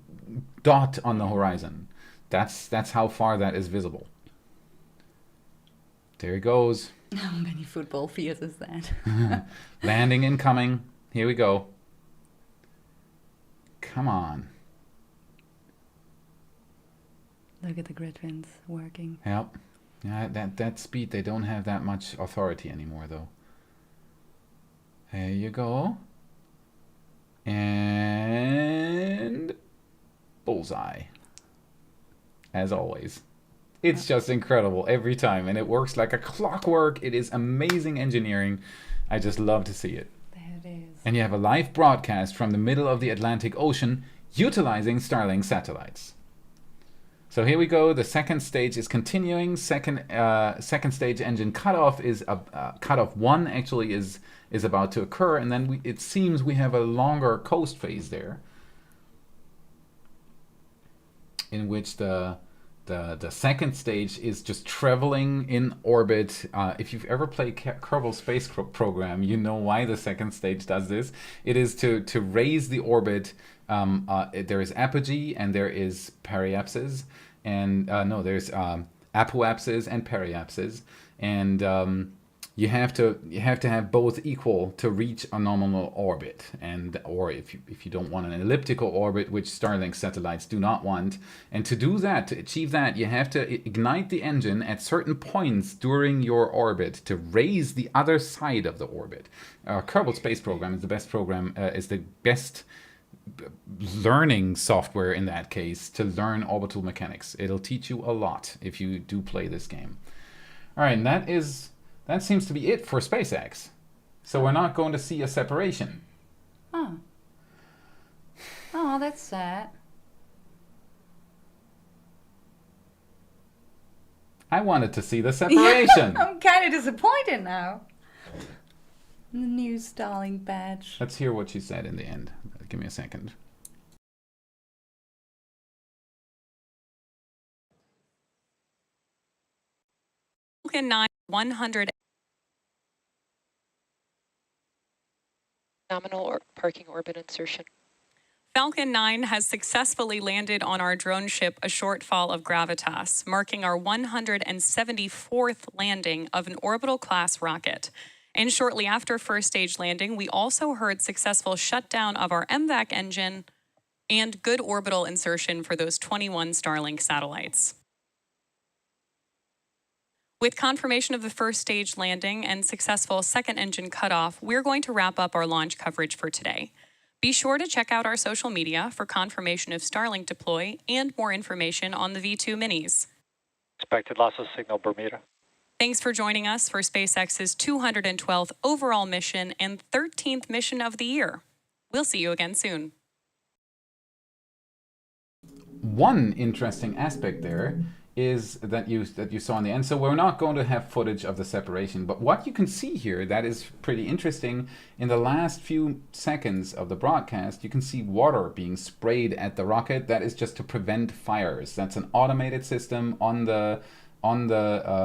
dot on the horizon. That's how far that is visible. There he goes. How many football fields is that? Landing incoming. Here we go. Come on. Look at the grid fins working. Yep. Yeah, that speed, they don't have that much authority anymore, though. There you go. And bullseye. As always. It's just incredible every time, and it works like a clockwork. It is amazing engineering. I just love to see it. There it is. And you have a live broadcast from the middle of the Atlantic Ocean utilizing Starlink satellites. So here we go. The second stage is continuing. Second stage engine cutoff is cutoff 1 actually is about to occur, and then it seems we have a longer coast phase there, in which the second stage is just traveling in orbit. If you've ever played Kerbal Space Program, you know why the second stage does this. It is to raise the orbit. There is apogee and there is periapsis, and there's apoapsis and periapsis, and you have to have both equal to reach a nominal orbit, or if you don't want an elliptical orbit, which Starlink satellites do not want. And to do that, to achieve that, you have to ignite the engine at certain points during your orbit to raise the other side of the orbit. Kerbal Space Program is the best program, is the best learning software in that case to learn orbital mechanics. It'll teach you a lot if you do play this game. All right, and that seems to be it for SpaceX. So we're not going to see a separation. Oh, that's sad. I wanted to see the separation. I'm kind of disappointed now. The new Starlink badge. Let's hear what she said in the end. Give me a second. Falcon 9 100 nominal parking orbit insertion. Falcon 9 has successfully landed on our drone ship a shortfall of gravitas, marking our 174th landing of an orbital class rocket. And shortly after first stage landing, we also heard successful shutdown of our MVAC engine and good orbital insertion for those 21 Starlink satellites. With confirmation of the first stage landing and successful second engine cutoff, we're going to wrap up our launch coverage for today. Be sure to check out our social media for confirmation of Starlink deploy and more information on the V2 minis. Expected loss of signal, Bermuda. Thanks for joining us for SpaceX's 212th overall mission and 13th mission of the year. We'll see you again soon. One interesting aspect there is that you saw in the end. So we're not going to have footage of the separation, but what you can see here that is pretty interesting, in the last few seconds of the broadcast, you can see water being sprayed at the rocket. That is just to prevent fires. That's an automated system on the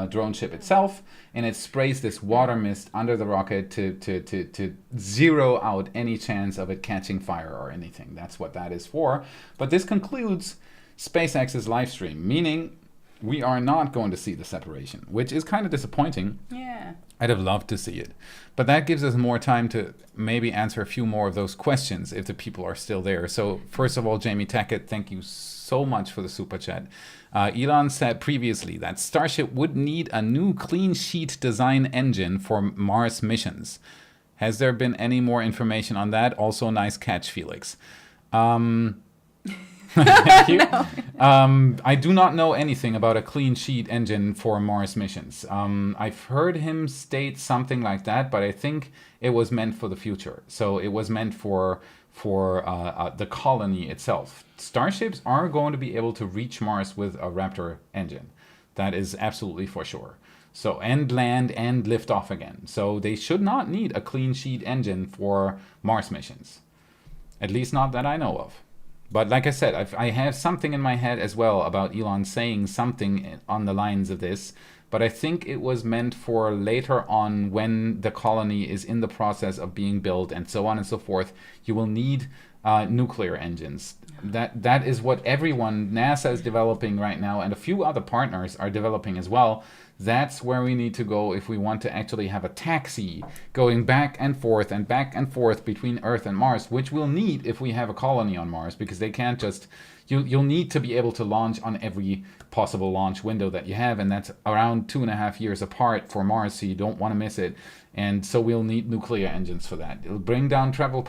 drone ship itself, and it sprays this water mist under the rocket to zero out any chance of it catching fire or anything. That's what that is for. But this concludes SpaceX's live stream, meaning we are not going to see the separation, which is kind of disappointing. Yeah. I'd have loved to see it. But that gives us more time to maybe answer a few more of those questions if the people are still there. So first of all, Jamie Tackett, thank you so much for the super chat. Elon said previously that Starship would need a new clean sheet design engine for Mars missions. Has there been any more information on that? Also, nice catch, Felix. Thank you. No. I do not know anything about a clean sheet engine for Mars missions. I've heard him state something like that, but I think it was meant for the future. So it was meant for the colony itself. Starships are going to be able to reach Mars with a Raptor engine. That is absolutely for sure. So, and land and lift off again. So they should not need a clean sheet engine for Mars missions. At least not that I know of. But like I said, I have something in my head as well about Elon saying something on the lines of this. But I think it was meant for later on when the colony is in the process of being built and so on and so forth. You will need nuclear engines. That is what everyone, NASA is developing right now, and a few other partners are developing as well. That's where we need to go if we want to actually have a taxi going back and forth between Earth and Mars, which we'll need if we have a colony on Mars, because they can't just... You'll need to be able to launch on every possible launch window that you have, and that's around 2.5 years apart for Mars, so you don't want to miss it. And so we'll need nuclear engines for that. It'll bring down travel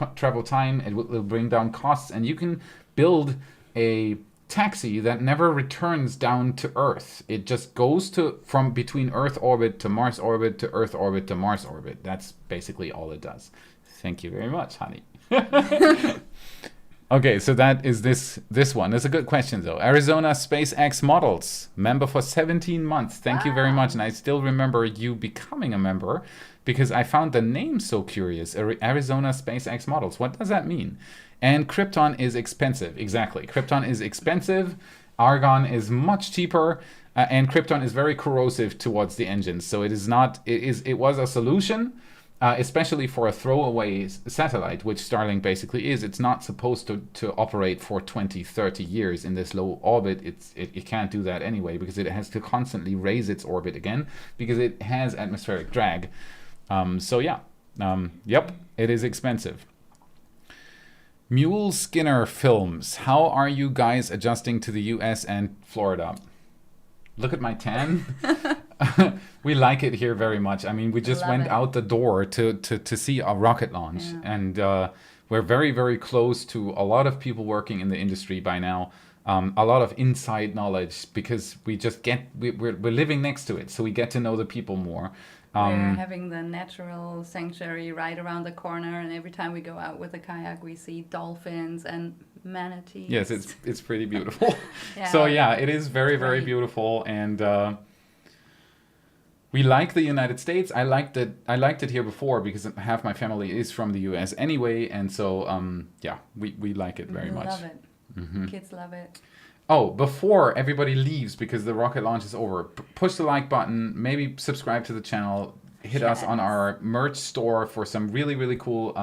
time, it'll bring down costs, and you can build a taxi that never returns down to Earth. It just goes from between Earth orbit to Mars orbit to Earth orbit to Mars orbit. That's basically all it does. Thank you very much, honey. Okay, so that is this one. That's a good question, though. Arizona SpaceX Models, member for 17 months. Thank you very much. And I still remember you becoming a member because I found the name so curious. Arizona SpaceX Models. What does that mean? And Krypton is expensive. Exactly. Krypton is expensive. Argon is much cheaper. And Krypton is very corrosive towards the engines. So it is not. It was a solution. Especially for a throwaway satellite, which Starlink basically is. It's not supposed to operate for 20, 30 years in this low orbit. It can't do that anyway, because it has to constantly raise its orbit again, because it has atmospheric drag. So yeah, yep, it is expensive. Mule Skinner Films. How are you guys adjusting to the US and Florida? Look at my tan. We like it here very much. I mean, we just went out the door to see a rocket launch. Yeah. And we're very, very close to a lot of people working in the industry by now. A lot of inside knowledge, because we're living next to it. So we get to know the people more. We're having the natural sanctuary right around the corner. And every time we go out with a kayak, we see dolphins and manatees. Yes, it's pretty beautiful. Yeah. So yeah, it is very, very beautiful. And we like the United States. I liked it here before because half my family is from the US anyway, and so yeah, we like it very much. Love it. Mm-hmm. Kids love it. Oh, before everybody leaves, because the rocket launch is over, push the like button, maybe subscribe to the channel, hit us on our merch store for some really, really cool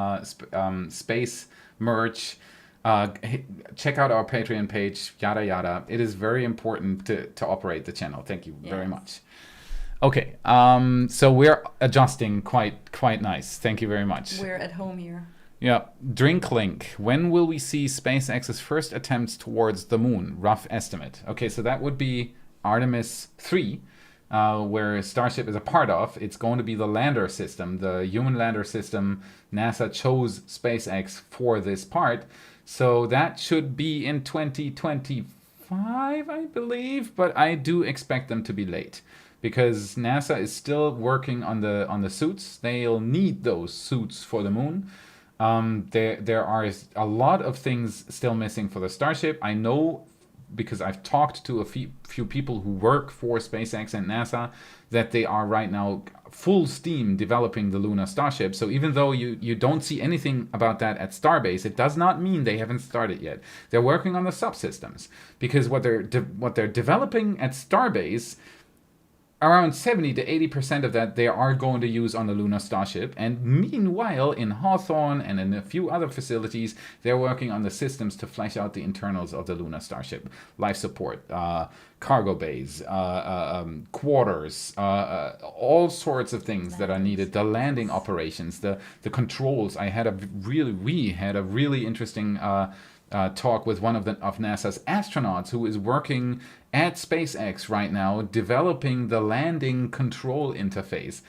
space merch. Check out our Patreon page, yada yada. It is very important to operate the channel. Thank you very much. Okay, so we're adjusting quite nice. Thank you very much. We're at home here. Yeah, DrinkLink. When will we see SpaceX's first attempts towards the moon? Rough estimate. Okay, so that would be Artemis 3. where Starship is a part of. It's going to be the lander system, the human lander system. NASA chose SpaceX for this part. So that should be in 2025, I believe, but I do expect them to be late because NASA is still working on the suits. They'll need those suits for the moon. There are a lot of things still missing for the Starship. I know because I've talked to a few people who work for SpaceX and NASA that they are right now full steam developing the lunar Starship. So even though you don't see anything about that at Starbase, it does not mean they haven't started yet. They're working on the subsystems because what they're developing at Starbase, around 70 to 80% of that they are going to use on the lunar Starship. And meanwhile, in Hawthorne and in a few other facilities, they're working on the systems to flesh out the internals of the lunar Starship. Life support, cargo bays, quarters, all sorts of things that are needed. The landing operations, the controls. We had a really interesting talk with one of NASA's astronauts who is working at SpaceX right now, developing the landing control interface.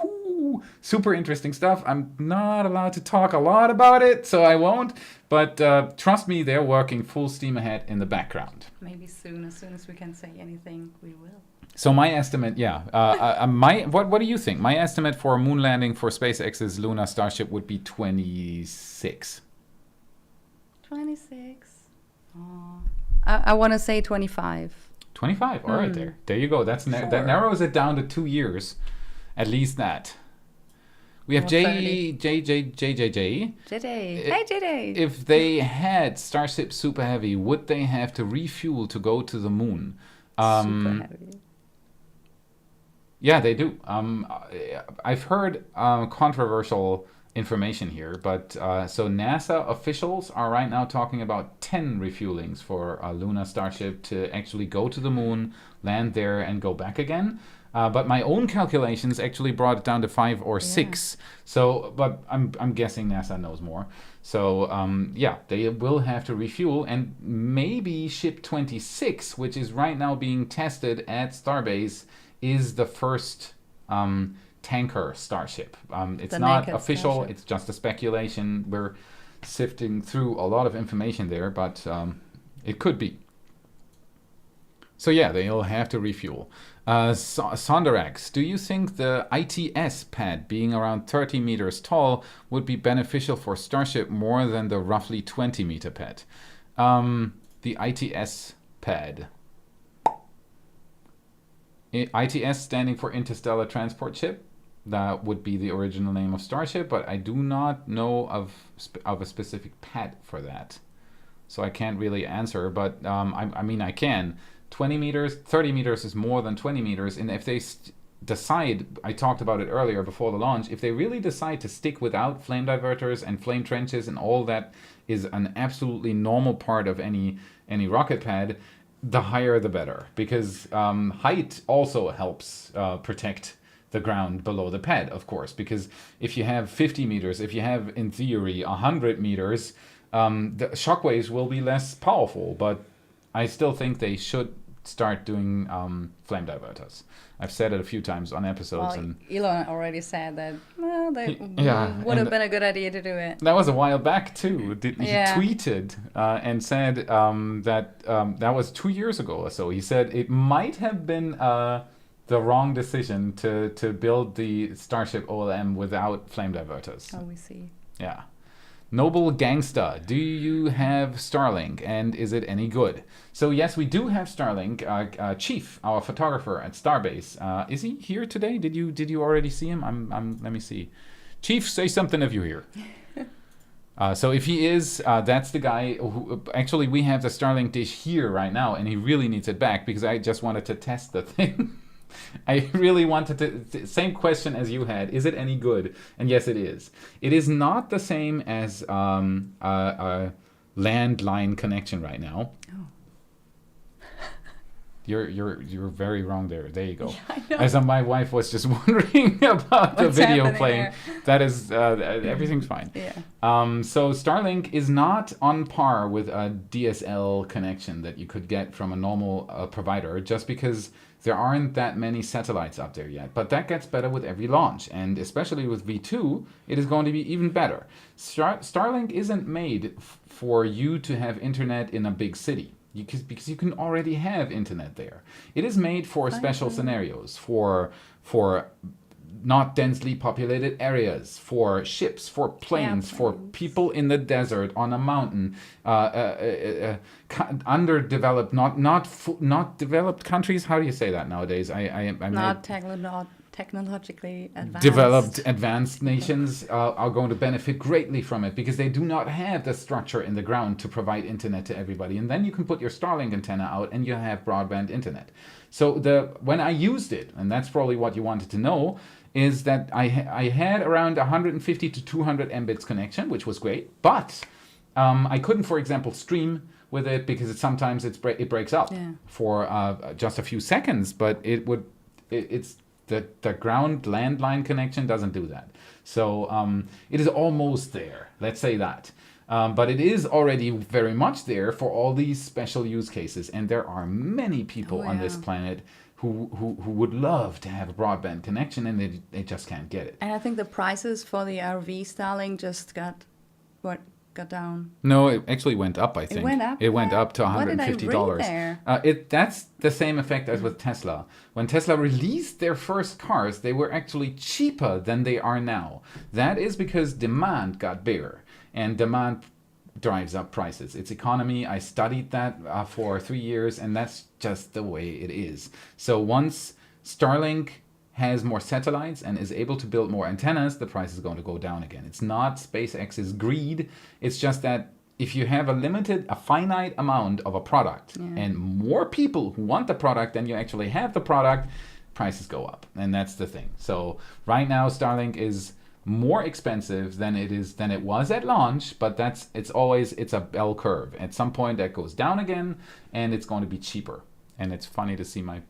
Ooh, super interesting stuff. I'm not allowed to talk a lot about it, so I won't. But trust me, they're working full steam ahead in the background. Maybe soon, as soon as we can say anything, we will. So my estimate, what do you think? My estimate for a moon landing for SpaceX's lunar Starship would be 26. 26. Oh. I want to say 25. 25. All right, there you go. That narrows it down to 2 years, at least that. We have JJ. Hi, JJ. If they had Starship Super Heavy, would they have to refuel to go to the moon? Super Heavy. Yeah, they do. I've heard controversial information here, but so NASA officials are right now talking about 10 refuelings for a lunar Starship to actually go to the moon, land there, and go back again. But my own calculations actually brought it down to 5 or 6. So, but I'm guessing NASA knows more. So they will have to refuel, and maybe ship 26, which is right now being tested at Starbase, is the first tanker Starship. It's not official. Starship. It's just a speculation. We're sifting through a lot of information there, but it could be. So yeah, they'll have to refuel. Sonderax, do you think the ITS pad being around 30 meters tall would be beneficial for Starship more than the roughly 20 meter pad? The ITS pad. ITS standing for Interstellar Transport Ship. That would be the original name of Starship, but I do not know of a specific pad for that. So I can't really answer, but I mean I can. 20 meters, 30 meters is more than 20 meters, and if they decide, I talked about it earlier before the launch, if they really decide to stick without flame diverters and flame trenches and all that is an absolutely normal part of any rocket pad, the higher the better, because height also helps protect the ground below the pad, of course, because if you have 50 meters, if you have, in theory, 100 meters, the shockwaves will be less powerful, but I still think they should start doing flame diverters. I've said it a few times on episodes. Well, Elon already said that, well, that would have been a good idea to do it. That was a while back, too. He tweeted and said that was 2 years ago or so. He said it might have been the wrong decision to build the Starship OLM without flame diverters. Oh, we see. Yeah. Noble Gangsta, do you have Starlink, and is it any good? So yes, we do have Starlink. Chief, our photographer at Starbase, is he here today? Did you already see him? Let me see. Chief, say something if you're here. So if he is, that's the guy who actually we have the Starlink dish here right now, and he really needs it back because I just wanted to test the thing. I really wanted to, same question as you had, is it any good? And yes, it is. It is not the same as a landline connection right now. Oh. You're very wrong there. There you go. I know. As my wife was just wondering about the What's video happening playing. there? That is everything's fine. Yeah. So Starlink is not on par with a DSL connection that you could get from a normal provider, just because there aren't that many satellites up there yet. But that gets better with every launch, and especially with V2, it is going to be even better. Starlink isn't made for you to have internet in a big city. Because you can already have internet there. It is made for special scenarios, for not densely populated areas, for ships, for planes, for people in the desert, on a mountain, underdeveloped, not developed countries. How do you say that nowadays? Not technologically advanced. Developed, advanced nations are going to benefit greatly from it because they do not have the structure in the ground to provide internet to everybody. And then you can put your Starlink antenna out and you have broadband internet. So when I used it, and that's probably what you wanted to know, is that I had around 150 to 200 Mbits connection, which was great. But I couldn't, for example, stream with it because sometimes it breaks up for just a few seconds. But it's the ground landline connection doesn't do that. So it is almost there, let's say that. But it is already very much there for all these special use cases. And there are many people on this planet who would love to have a broadband connection, and they just can't get it. And I think the prices for the RV Starlink just got down. No, it actually went up, I think. It went up? It went up to $150. What did I read there? That's the same effect as with Tesla. When Tesla released their first cars, they were actually cheaper than they are now. That is because demand got bigger, and demand drives up prices. It's economy. I studied that for 3 years, and that's just the way it is. So once Starlink has more satellites and is able to build more antennas, the price is going to go down again. It's not SpaceX's greed. It's just that if you have a finite amount of a product and more people who want the product than you actually have the product, prices go up. And that's the thing. So right now Starlink is more expensive than it was at launch, but it's a bell curve. At some point that goes down again and it's going to be cheaper. And it's funny to see my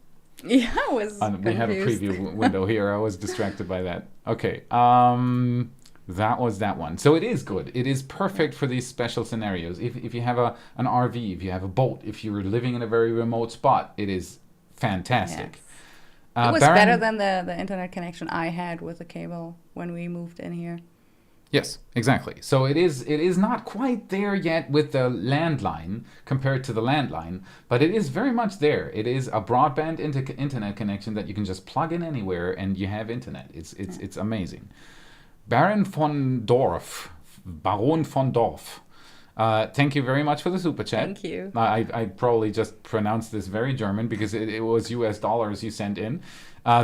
we have a preview window here. I was distracted by that. Okay, that was that one. So it is good. It is perfect for these special scenarios. If you have an RV, if you have a boat, if you're living in a very remote spot, it is fantastic. Yes. It was better than the internet connection I had with the cable when we moved in here. Yes, exactly. So it is not quite there yet with the landline compared to the landline, but it is very much there. It is a broadband internet connection that you can just plug in anywhere and you have internet. It's amazing. Baron von Dorf. Thank you very much for the super chat. Thank you. I probably just pronounced this very German because it was US dollars you sent in.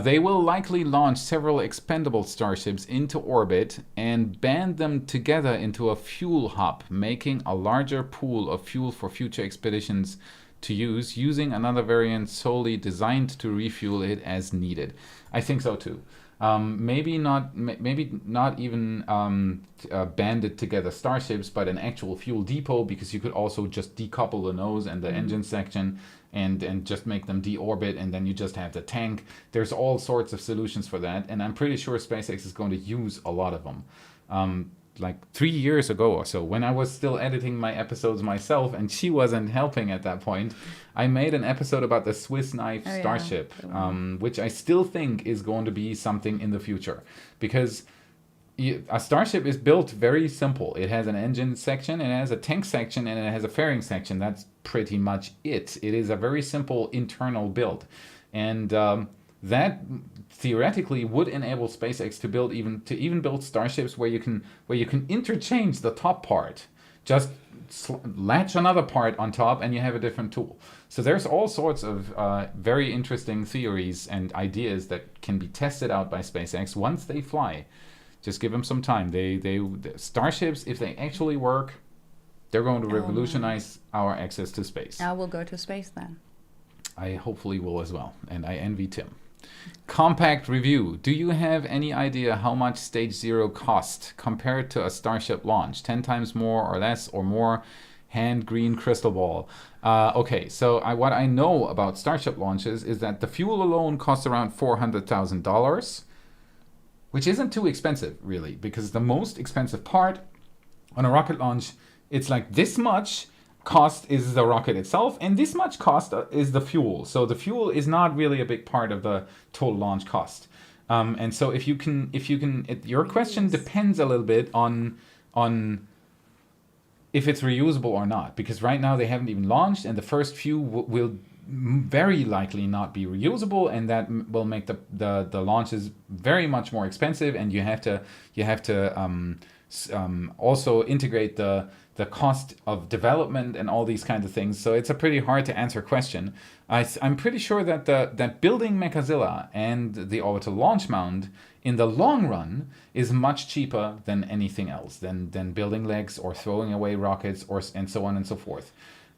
They will likely launch several expendable starships into orbit and band them together into a fuel hub, making a larger pool of fuel for future expeditions to use, using another variant solely designed to refuel it as needed. I think so too. Maybe not even banded together starships, but an actual fuel depot, because you could also just decouple the nose and the engine section and just make them deorbit, and then you just have the tank. There's all sorts of solutions for that, and I'm pretty sure SpaceX is going to use a lot of them. Like 3 years ago or so, when I was still editing my episodes myself and she wasn't helping at that point, I made an episode about the Swiss knife Starship, which I still think is going to be something in the future, because a Starship is built very simple. It has an engine section, it has a tank section, and it has a fairing section. That's pretty much it. It is a very simple internal build, and that theoretically would enable SpaceX to even build starships where you can interchange the top part, just latch another part on top, and you have a different tool. So there's all sorts of very interesting theories and ideas that can be tested out by SpaceX once they fly. Just give them some time. The starships, if they actually work, they're going to revolutionize our access to space. I will go to space then. I hopefully will as well, and I envy Tim. Compact review. Do you have any idea how much Stage 0 cost compared to a Starship launch? 10 times more or less or more? hand green crystal ball. Okay, so what I know about Starship launches is that the fuel alone costs around $400,000, which isn't too expensive, really, because the most expensive part on a rocket launch, it's like this much cost is the rocket itself, and this much cost is the fuel. So the fuel is not really a big part of the total launch cost. And so if you can, your question depends a little bit on if it's reusable or not, because right now they haven't even launched, and the first few will very likely not be reusable, and that will make the launches very much more expensive, and you have to also integrate the cost of development and all these kinds of things. So it's a pretty hard to answer question. I'm pretty sure that that building Mechazilla and the orbital launch mount in the long run is much cheaper than anything else, than building legs or throwing away rockets and so on and so forth.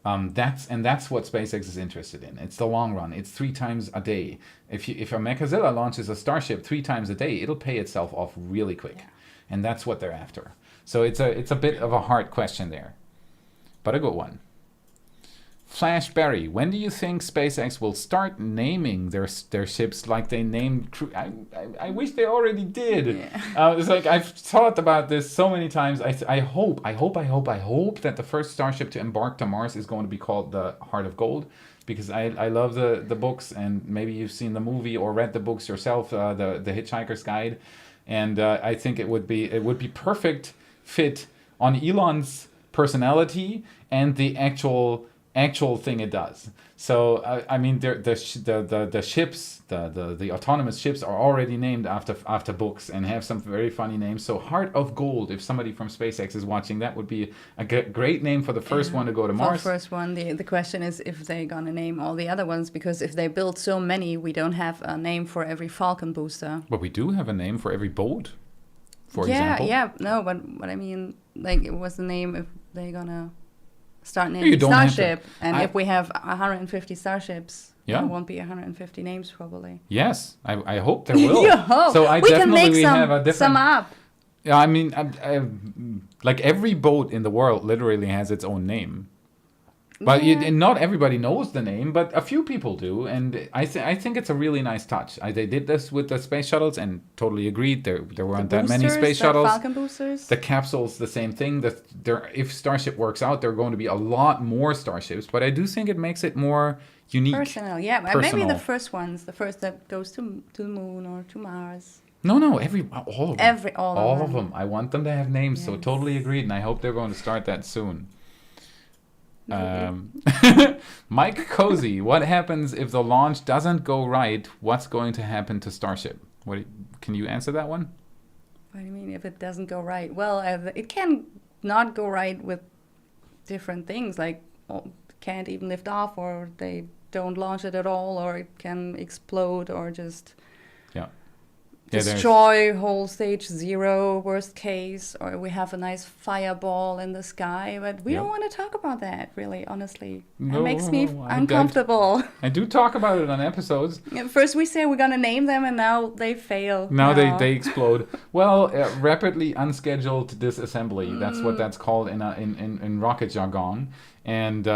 That's what SpaceX is interested in. It's the long run. It's 3 times a day. If a Mechazilla launches a Starship 3 times a day, it'll pay itself off really quick, and that's what they're after. So it's a bit of a hard question there, but a good one. Flash Berry, when do you think SpaceX will start naming their ships like they named Crew? I wish they already did. Yeah. It's like I've thought about this so many times. I hope that the first Starship to embark to Mars is going to be called the Heart of Gold, because I love the books, and maybe you've seen the movie or read the books yourself, the Hitchhiker's Guide, and I think it would be perfect fit on Elon's personality and the actual thing it does. So I mean, the ships, the autonomous ships are already named after books and have some very funny names. So Heart of Gold, if somebody from SpaceX is watching, that would be a great name for the first one to go to Mars. For the first one, the question is if they're gonna name all the other ones, because if they build so many, we don't have a name for every Falcon booster. But we do have a name for every boat, for example. No, but I mean, like, what's the name if they're gonna start naming Starship? And if we have 150 Starships, there won't be 150 names probably. Yes, I hope there will. You hope. So we can make some up. Yeah, I mean, like every boat in the world literally has its own name. But and not everybody knows the name, but a few people do, and I think it's a really nice touch. They did this with the space shuttles, and totally agreed. There weren't that many space shuttles. Falcon boosters. The capsules, the same thing. If Starship works out, there are going to be a lot more Starships, but I do think it makes it more unique. Personal, maybe the first ones, the first that goes to the moon or to Mars. No, all of them. All of them. I want them to have names, so totally agreed, and I hope they're going to start that soon. Mike Cozy, what happens if the launch doesn't go right? What's going to happen to Starship? Can you answer that one? What do you mean if it doesn't go right? Well, it can not go right with different things, like can't even lift off, or they don't launch it at all, or it can explode, or just destroy whole stage 0, worst case, or we have a nice fireball in the sky. But we don't want to talk about that, really, honestly. It makes me uncomfortable. I do talk about it on episodes. First we say we're going to name them, and now they fail. Now they explode. Well, rapidly unscheduled disassembly. That's what that's called in rocket jargon. And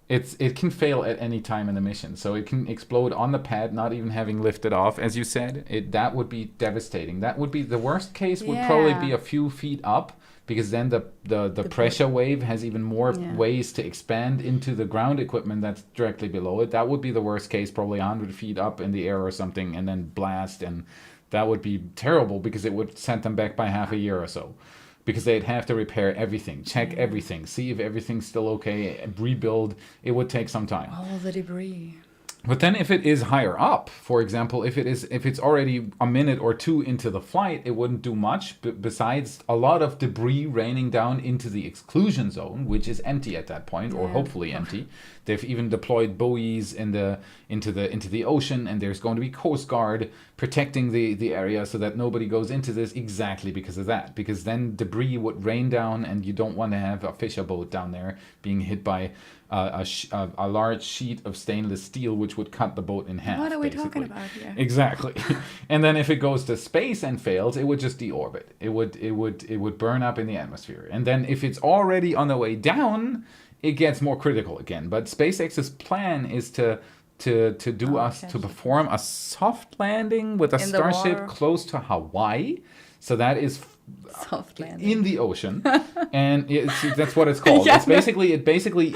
it can fail at any time in the mission. So it can explode on the pad, not even having lifted off, as you said. That would be devastating. That would be the worst case. Would probably be a few feet up, because then the pressure wave has even more ways to expand into the ground equipment that's directly below it. That would be the worst case, probably 100 feet up in the air or something, and then blast. And that would be terrible, because it would send them back by half a year or so. Because they'd have to repair everything, check everything, see if everything's still okay, rebuild. It would take some time. All the debris. But then if it is higher up, for example, if it's already a minute or two into the flight, it wouldn't do much besides a lot of debris raining down into the exclusion zone, which is empty at that point, or hopefully empty. They've even deployed buoys into the ocean, and there's going to be Coast Guard protecting the area so that nobody goes into this, exactly because of that. Because then debris would rain down, and you don't want to have a fisher boat down there being hit by a large sheet of stainless steel, which which would cut the boat in half. What are we basically. talking about here? Exactly. And then if it goes to space and fails, it would just deorbit. It would burn up in the atmosphere. And then if it's already on the way down, it gets more critical again. But SpaceX's plan is to perform a soft landing with a In the Starship water. close to Hawaii. So that is Soft landing. in the ocean, and that's what it's called. Yeah, It basically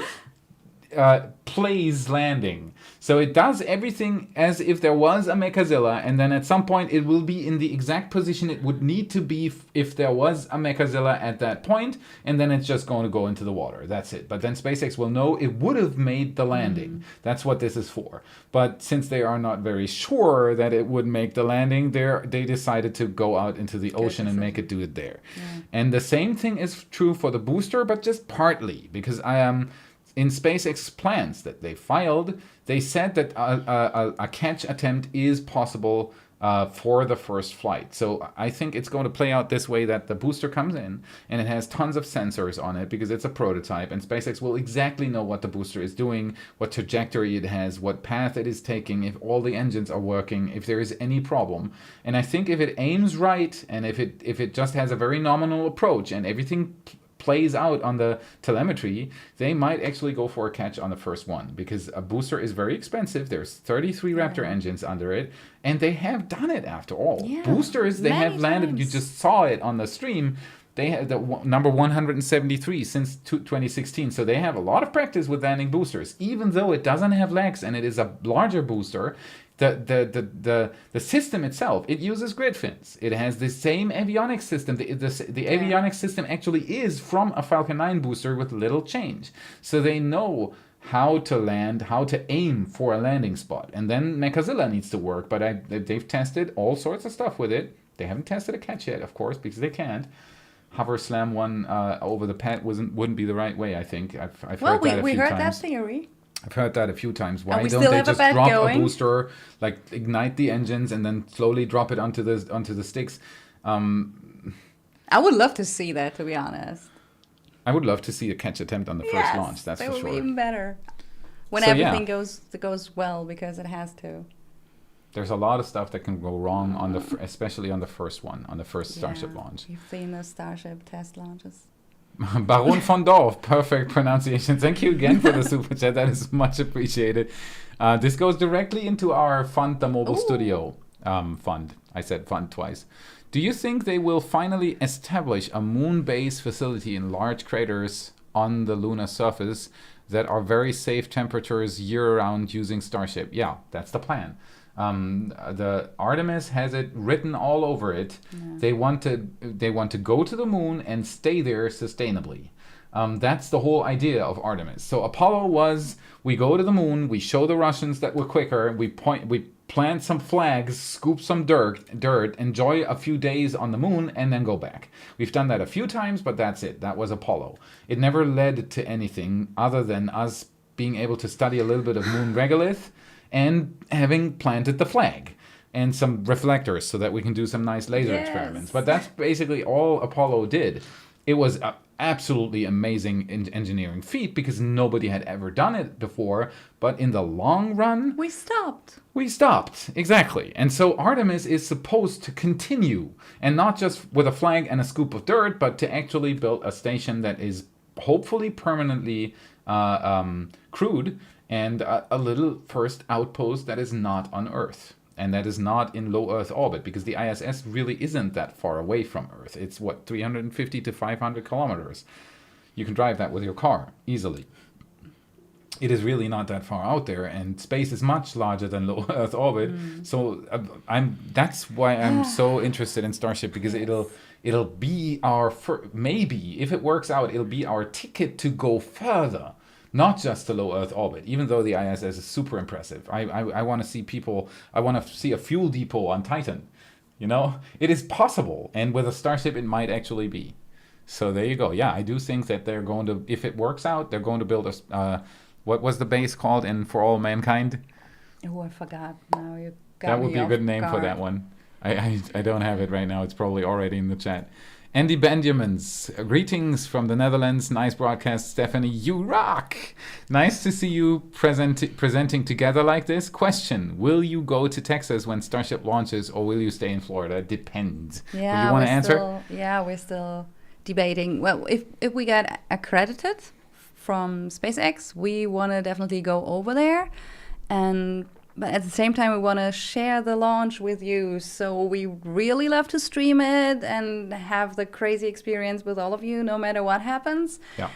plays landing. So it does everything as if there was a Mechazilla, and then at some point it will be in the exact position it would need to be if there was a Mechazilla at that point, and then it's just going to go into the water. That's it. But then SpaceX will know it would have made the landing. That's what this is for. But since they are not very sure that it would make the landing, they decided to go out into the ocean and make it do it there. Yeah. And the same thing is true for the booster, but just partly, because in SpaceX plans that they filed, they said that a catch attempt is possible for the first flight. So I think it's going to play out this way, that the booster comes in and it has tons of sensors on it because it's a prototype, and SpaceX will exactly know what the booster is doing, what trajectory it has, what path it is taking, if all the engines are working, if there is any problem. And I think if it aims right, and if it just has a very nominal approach and everything plays out on the telemetry, they might actually go for a catch on the first one, because a booster is very expensive. There's 33 Raptor engines under it, and they have done it after all. Yeah, Boosters, they have many landed, times. you just saw it on the stream. They had the number 173 since 2016, so they have a lot of practice with landing boosters. Even though it doesn't have legs and it is a larger booster, the system itself, it uses grid fins. It has the same avionics system. The avionics system actually is from a Falcon 9 booster with little change. So they know how to land, how to aim for a landing spot. And then Mechazilla needs to work, but they've tested all sorts of stuff with it. They haven't tested a catch yet, of course, because they can't. Hover slam one over the pad wouldn't be the right way, I think. I've heard that a few times. We heard that theory. I've heard that a few times. And Why we don't still they have a just bet drop going. a booster, like ignite the engines, and then slowly drop it onto the sticks? I would love to see that, to be honest. I would love to see a catch attempt on the first launch. That's that for would sure. be even better. When So, everything goes well, because it has to. There's a lot of stuff that can go wrong on especially on the first one, on the first Starship launch. You've seen the Starship test launches. Baron von Dorf, perfect pronunciation. Thank you again for the super chat. That is much appreciated. This goes directly into our Fund the Mobile Studio fund. I said fund twice. Do you think they will finally establish a moon base facility in large craters on the lunar surface that are very safe temperatures year-round using Starship? Yeah, that's the plan. The Artemis has it written all over it. Yeah. They want to go to the moon and stay there sustainably. That's the whole idea of Artemis. So Apollo was, we go to the moon, we show the Russians that we're quicker, we plant some flags, scoop some dirt, enjoy a few days on the moon, and then go back. We've done that a few times, but that's it. That was Apollo. It never led to anything other than us being able to study a little bit of moon regolith and having planted the flag and some reflectors so that we can do some nice laser experiments. But that's basically all Apollo did. It was an absolutely amazing engineering feat because nobody had ever done it before. But in the long run, we stopped. Exactly. And so Artemis is supposed to continue, and not just with a flag and a scoop of dirt, but to actually build a station that is hopefully permanently crewed, and a little first outpost that is not on Earth and that is not in low Earth orbit, because the ISS really isn't that far away from Earth. It's 350 to 500 kilometers. You can drive that with your car easily. It is really not that far out there, and space is much larger than low Earth orbit. So that's why I'm so interested in Starship, because it'll be our maybe, if it works out, it'll be our ticket to go further. Not just to low Earth orbit, even though the ISS is super impressive. I want to see people, I want to see a fuel depot on Titan. You know, it is possible. And with a Starship, it might actually be. So there you go. Yeah, I do think that they're going to, if it works out, they're going to build a, what was the base called in For All Mankind? Oh, I forgot. Now you got That would me be a off good name for guard. that one. I don't have it right now. It's probably already in the chat. Andy Benjamins, greetings from the Netherlands. Nice broadcast, Stefanie. You rock! Nice to see you presenting together like this. Question, will you go to Texas when Starship launches or will you stay in Florida? Depends. Yeah, you want to answer? We're still debating. Well, if we get accredited from SpaceX, we want to definitely go over there. But at the same time, we want to share the launch with you. So we really love to stream it and have the crazy experience with all of you, no matter what happens. Yeah.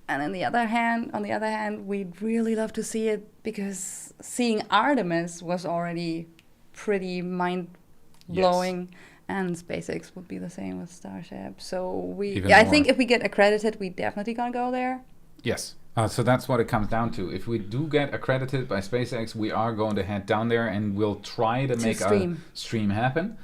And on the other hand, we'd really love to see it because seeing Artemis was already pretty mind-blowing. Yes. And SpaceX would be the same with Starship. So I think if we get accredited, we definitely gonna go there. Yes. So that's what it comes down to. If we do get accredited by SpaceX, we are going to head down there and we'll try to make a stream happen,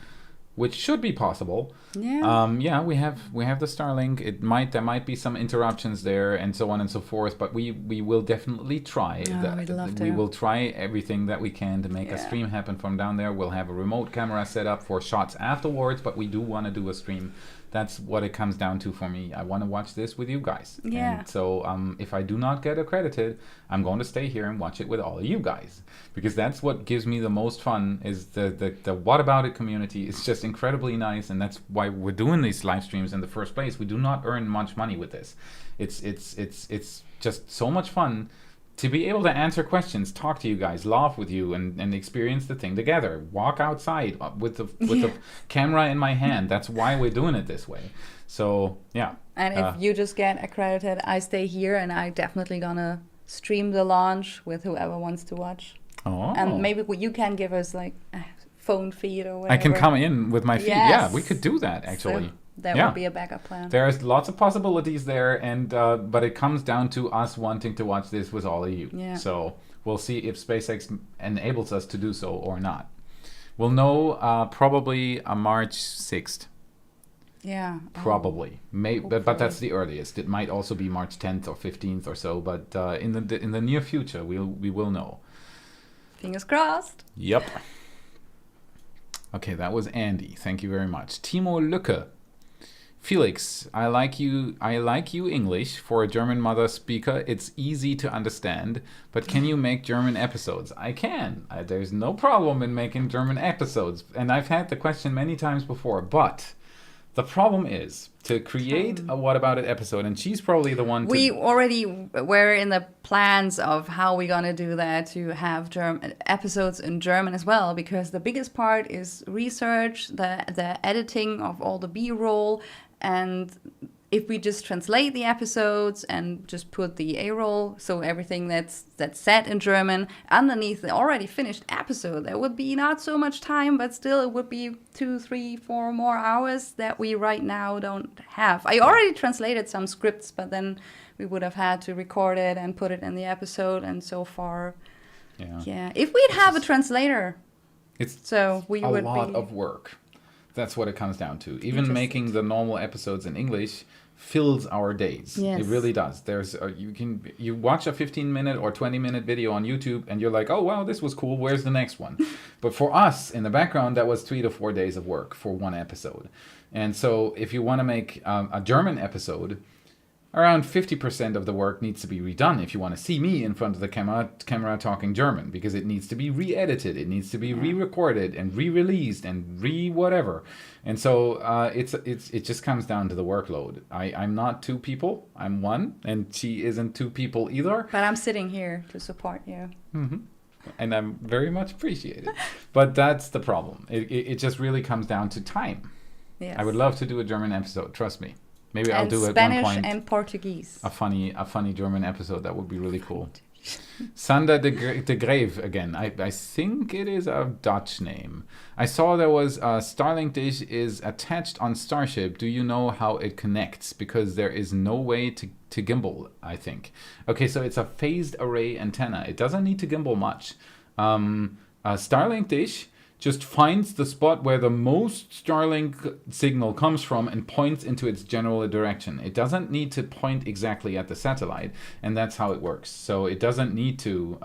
which should be possible. Yeah. We have the Starlink. There might be some interruptions there and so on and so forth, but we will definitely try. We'd love to. We will try everything that we can to make a stream happen from down there. We'll have a remote camera set up for shots afterwards, but we do want to do a stream. That's what it comes down to for me. I want to watch this with you guys. Yeah. And so if I do not get accredited, I'm going to stay here and watch it with all of you guys. Because that's what gives me the most fun is the What About It community is just incredibly nice. And that's why we're doing these live streams in the first place. We do not earn much money with this. It's just so much fun to be able to answer questions, talk to you guys, laugh with you, and experience the thing together. Walk outside with the camera in my hand. That's why we're doing it this way. So, yeah. And if you just get accredited, I stay here, and I definitely gonna stream the launch with whoever wants to watch. Oh. And maybe you can give us, like, a phone feed or whatever. I can come in with my feed. Yes. Yeah, we could do that, actually. So that would be a backup plan. There's lots of possibilities there, and but it comes down to us wanting to watch this with all of you. Yeah. So we'll see if SpaceX enables us to do so or not. We'll know probably March 6th. Yeah. Probably. But that's the earliest. It might also be March 10th or 15th or so, but in the near future, we will know. Fingers crossed. Yep. Okay, that was Andy. Thank you very much. Timo Lücke. Felix, I like you English. For a German mother speaker, it's easy to understand, but can you make German episodes? I can. There's no problem in making German episodes. And I've had the question many times before, but the problem is to create a What About It episode, and she's probably the one We already were in the plans of how we're going to do that, to have episodes in German as well, because the biggest part is research, the editing of all the B-roll, and if we just translate the episodes and just put the A-roll, so everything that's said in German, underneath the already finished episode, there would be not so much time, but still it would be 2, 3, 4 more hours that we right now don't have. I already translated some scripts, but then we would have had to record it and put it in the episode, and so far, yeah. If we'd have a translator, we would be a lot of work. That's what it comes down to. Even making the normal episodes in English fills our days. Yes. It really does. There's you watch a 15-minute or 20-minute video on YouTube and you're like, oh wow, this was cool. Where's the next one? But for us in the background, that was 3 to 4 days of work for one episode. And so if you want to make a German episode, around 50% of the work needs to be redone if you want to see me in front of the camera talking German, because it needs to be re-edited, it needs to be re-recorded and re-released and re-whatever. And so it just comes down to the workload. I'm not 2 people, I'm 1, and she isn't 2 people either. But I'm sitting here to support you. Mm-hmm. And I'm very much appreciated. But that's the problem. It just really comes down to time. Yes. I would love to do a German episode, trust me. Maybe I'll do Spanish at one point and Portuguese. a funny German episode. That would be really cool. Sander de Grave again. I think it is a Dutch name. I saw there was a Starlink dish is attached on Starship. Do you know how it connects? Because there is no way to gimbal, I think. Okay, so it's a phased array antenna. It doesn't need to gimbal much. A Starlink dish just finds the spot where the most Starlink signal comes from and points into its general direction. It doesn't need to point exactly at the satellite, and that's how it works. So it doesn't need to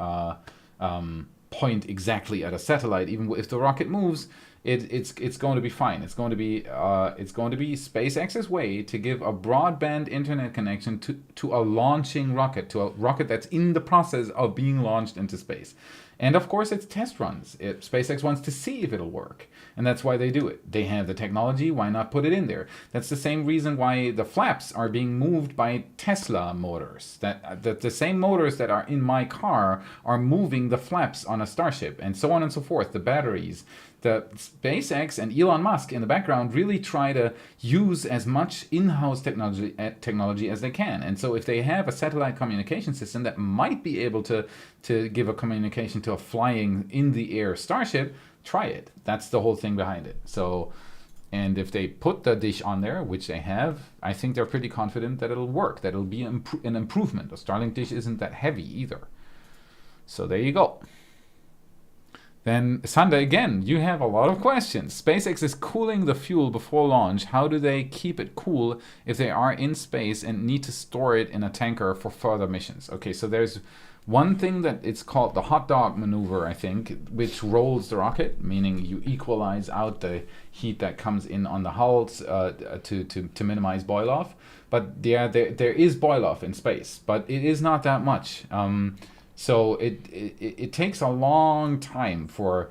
point exactly at a satellite. Even if the rocket moves, it's going to be fine. It's going to be SpaceX's way to give a broadband internet connection to a launching rocket, to a rocket that's in the process of being launched into space. And of course, it's test runs. SpaceX wants to see if it'll work, and that's why they do it. They have the technology. Why not put it in there? That's the same reason why the flaps are being moved by Tesla motors. That the same motors that are in my car are moving the flaps on a Starship, and so on and so forth. The batteries. The SpaceX and Elon Musk in the background really try to use as much in-house technology as they can. And so if they have a satellite communication system that might be able to give a communication to a flying in-the-air Starship, try it. That's the whole thing behind it. So, and if they put the dish on there, which they have, I think they're pretty confident that it'll work, that it'll be an improvement. The Starlink dish isn't that heavy either. So there you go. Then Sunday, again, you have a lot of questions. SpaceX is cooling the fuel before launch. How do they keep it cool if they are in space and need to store it in a tanker for further missions? Okay, so there's one thing that it's called the hot dog maneuver, I think, which rolls the rocket, meaning you equalize out the heat that comes in on the hulls to minimize boil off. But there is boil off in space, but it is not that much. So it takes a long time for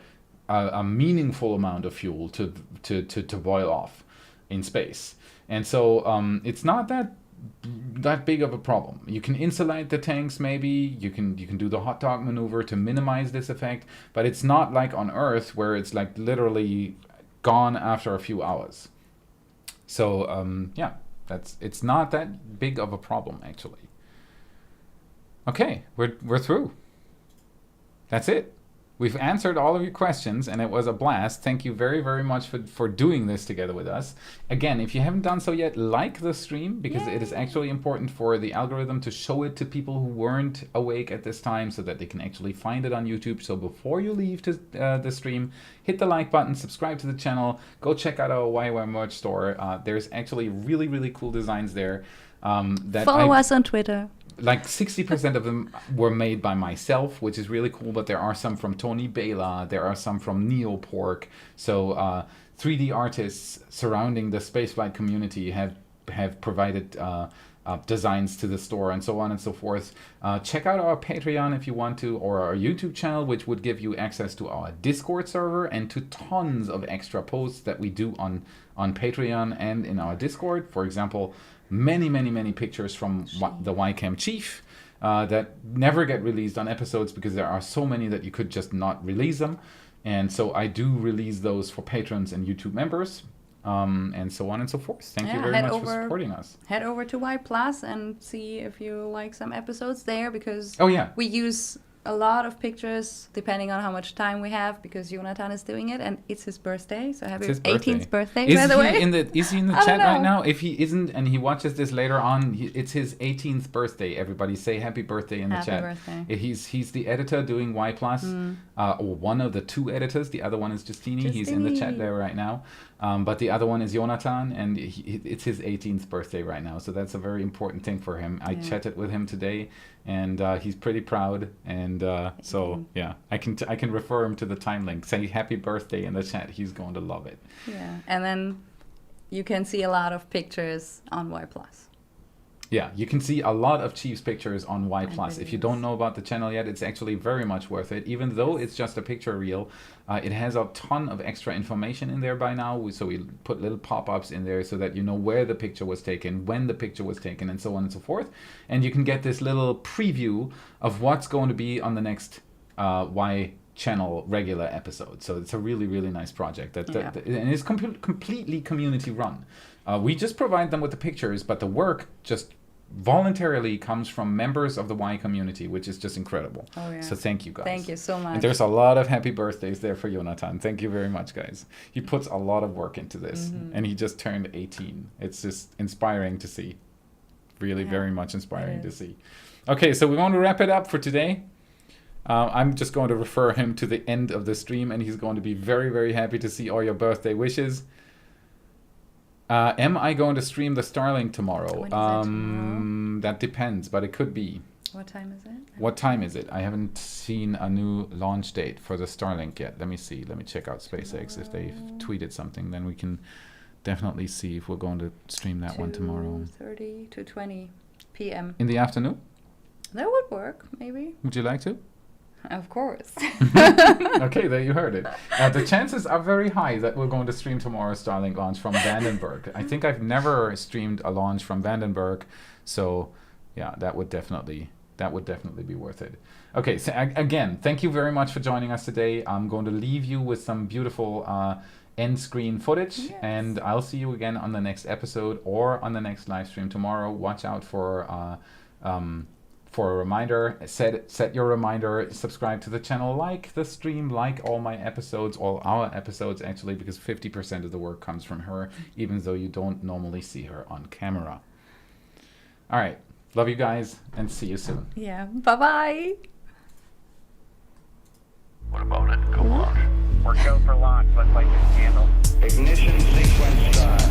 a meaningful amount of fuel to boil off in space, and so it's not that big of a problem. You can insulate the tanks, maybe you can do the hot dog maneuver to minimize this effect, but it's not like on Earth where it's like literally gone after a few hours. So yeah, it's not that big of a problem actually. Okay, we're through. That's it. We've answered all of your questions, and it was a blast. Thank you very, very much for doing this together with us. Again, if you haven't done so yet, like the stream, because it is actually important for the algorithm to show it to people who weren't awake at this time so that they can actually find it on YouTube. So before you leave to the stream, hit the like button, subscribe to the channel, go check out our YY merch store. There's actually really, really cool designs there. Follow us on Twitter. Like 60% of them were made by myself, which is really cool, but there are some from Tony Bela, there are some from Neopork. So 3D artists surrounding the spaceflight community have provided designs to the store and so on and so forth. Check out our Patreon if you want to, or our YouTube channel, which would give you access to our Discord server and to tons of extra posts that we do on Patreon and in our Discord. For example, many pictures from the YCAM chief that never get released on episodes because there are so many that you could just not release them. And so I do release those for patrons and YouTube members, and so on and so forth. Thank you very much for supporting us. Head over to Y+ and see if you like some episodes there, because we use a lot of pictures depending on how much time we have, because Jonathan is doing it and it's his birthday. So happy 18th birthday, by the way. Is he in the chat right now? If he isn't and he watches this later on, it's his 18th birthday. Everybody say happy birthday in the chat. Happy birthday. He's the editor doing Y+, or one of the two editors. The other one is Justini. He's in the chat there right now. But the other one is Jonathan, and it's his 18th birthday right now. So that's a very important thing for him. I chatted with him today, and he's pretty proud. And so, yeah, I can refer him to the time link. Say happy birthday in the chat. He's going to love it. Yeah, and then you can see a lot of pictures on Y+. Yeah, you can see a lot of Chiefs pictures on Y+. If you don't know about the channel yet, it's actually very much worth it. Even though it's just a picture reel, it has a ton of extra information in there by now. So we put little pop-ups in there so that you know where the picture was taken, when the picture was taken, and so on and so forth. And you can get this little preview of what's going to be on the next Y channel regular episode. So it's a really, really nice project. And it's completely community run. We just provide them with the pictures, but the work just voluntarily comes from members of the Y community, which is just incredible. So thank you guys. Thank you so much. And there's a lot of happy birthdays there for Jonathan. Thank you very much, guys. He puts a lot of work into this, and he just turned 18. It's just inspiring to see. Really very much inspiring to see. Okay, so we want to wrap it up for today. I'm just going to refer him to the end of the stream, and he's going to be very, very happy to see all your birthday wishes. Am I going to stream the Starlink tomorrow? That depends, but it could be. What time is it? What time is it? I haven't seen a new launch date for the Starlink yet. Let me see. Let me check out SpaceX. If they've tweeted something, then we can definitely see if we're going to stream that one tomorrow. 2:30 to 20 p.m. In the afternoon? That would work, maybe. Would you like to? Of course. Okay, there you heard it. The chances are very high that we're going to stream tomorrow's Starlink launch from Vandenberg. I think I've never streamed a launch from Vandenberg, so yeah, that would definitely be worth it. Okay, so again, thank you very much for joining us today. I'm going to leave you with some beautiful end screen footage, and I'll see you again on the next episode or on the next live stream tomorrow. Watch out for a reminder. Set your reminder, subscribe to the channel, like the stream, like all my episodes, all our episodes actually, because 50% of the work comes from her, even though you don't normally see her on camera. All right, love you guys and see you soon. Yeah, bye-bye. What about it? Go launch. We're go for launch. Let's light this candle. Ignition sequence start.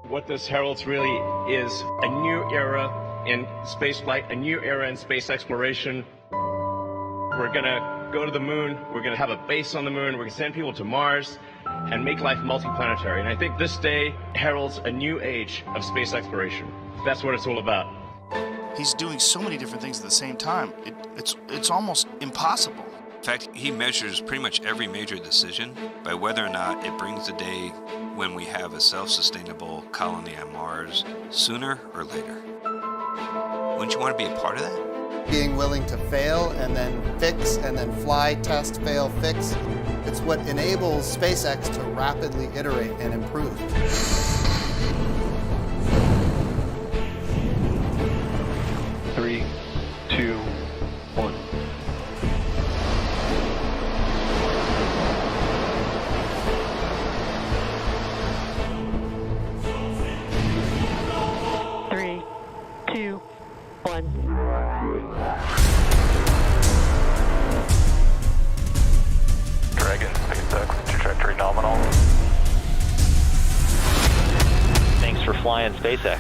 What this heralds really is a new era in spaceflight, a new era in space exploration. We're gonna go to the moon, we're gonna have a base on the moon, we're gonna send people to Mars and make life multiplanetary. And I think this day heralds a new age of space exploration. That's what it's all about. He's doing so many different things at the same time. It's almost impossible. In fact, he measures pretty much every major decision by whether or not it brings the day when we have a self-sustainable colony on Mars, sooner or later. Wouldn't you want to be a part of that? Being willing to fail and then fix and then fly, test, fail, fix. It's what enables SpaceX to rapidly iterate and improve. Three, two, one. Three, two, one. Dragon, SpaceX, trajectory nominal. Thanks for flying SpaceX.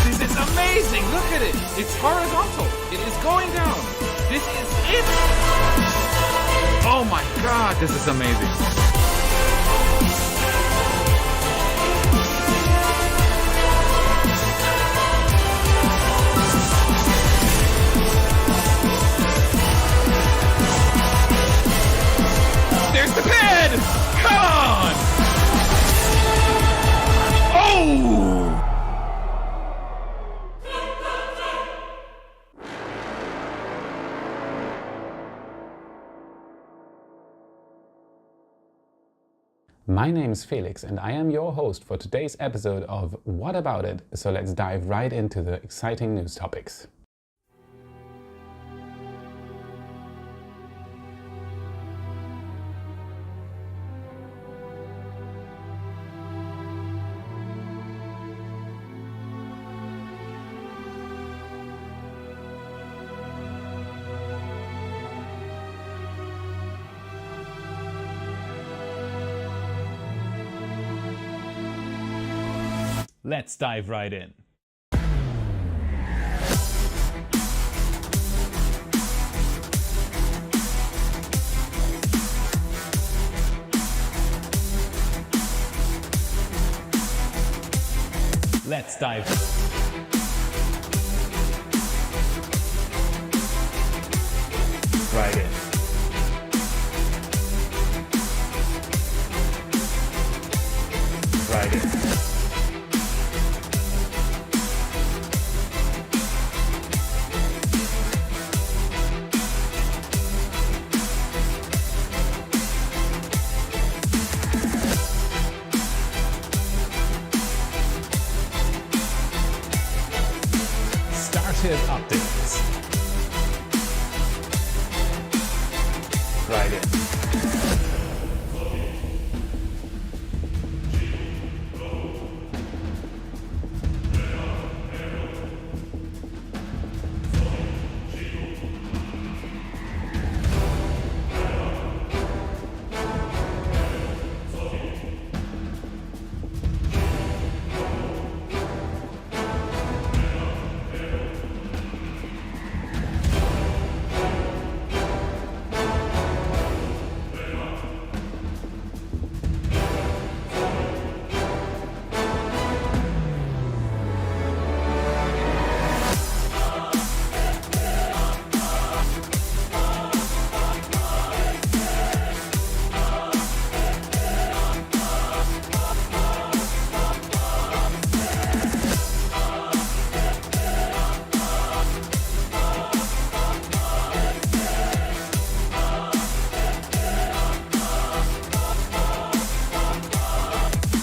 This is amazing! Look at it! It's horizontal. It is going down. This is it! Oh my god, this is amazing. There's the pad! Come on! Oh! My name is Felix and I am your host for today's episode of What About It? So let's dive right into the exciting news topics. Let's dive right in. Let's dive right in. Right in. Active updates. Right in.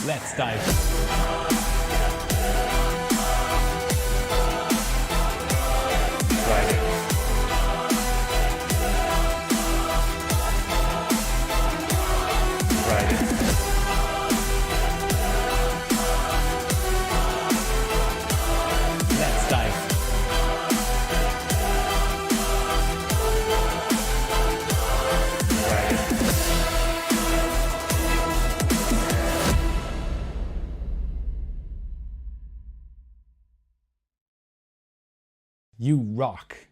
Let's dive. Right in. Right in. Let's dive. Right in. You rock.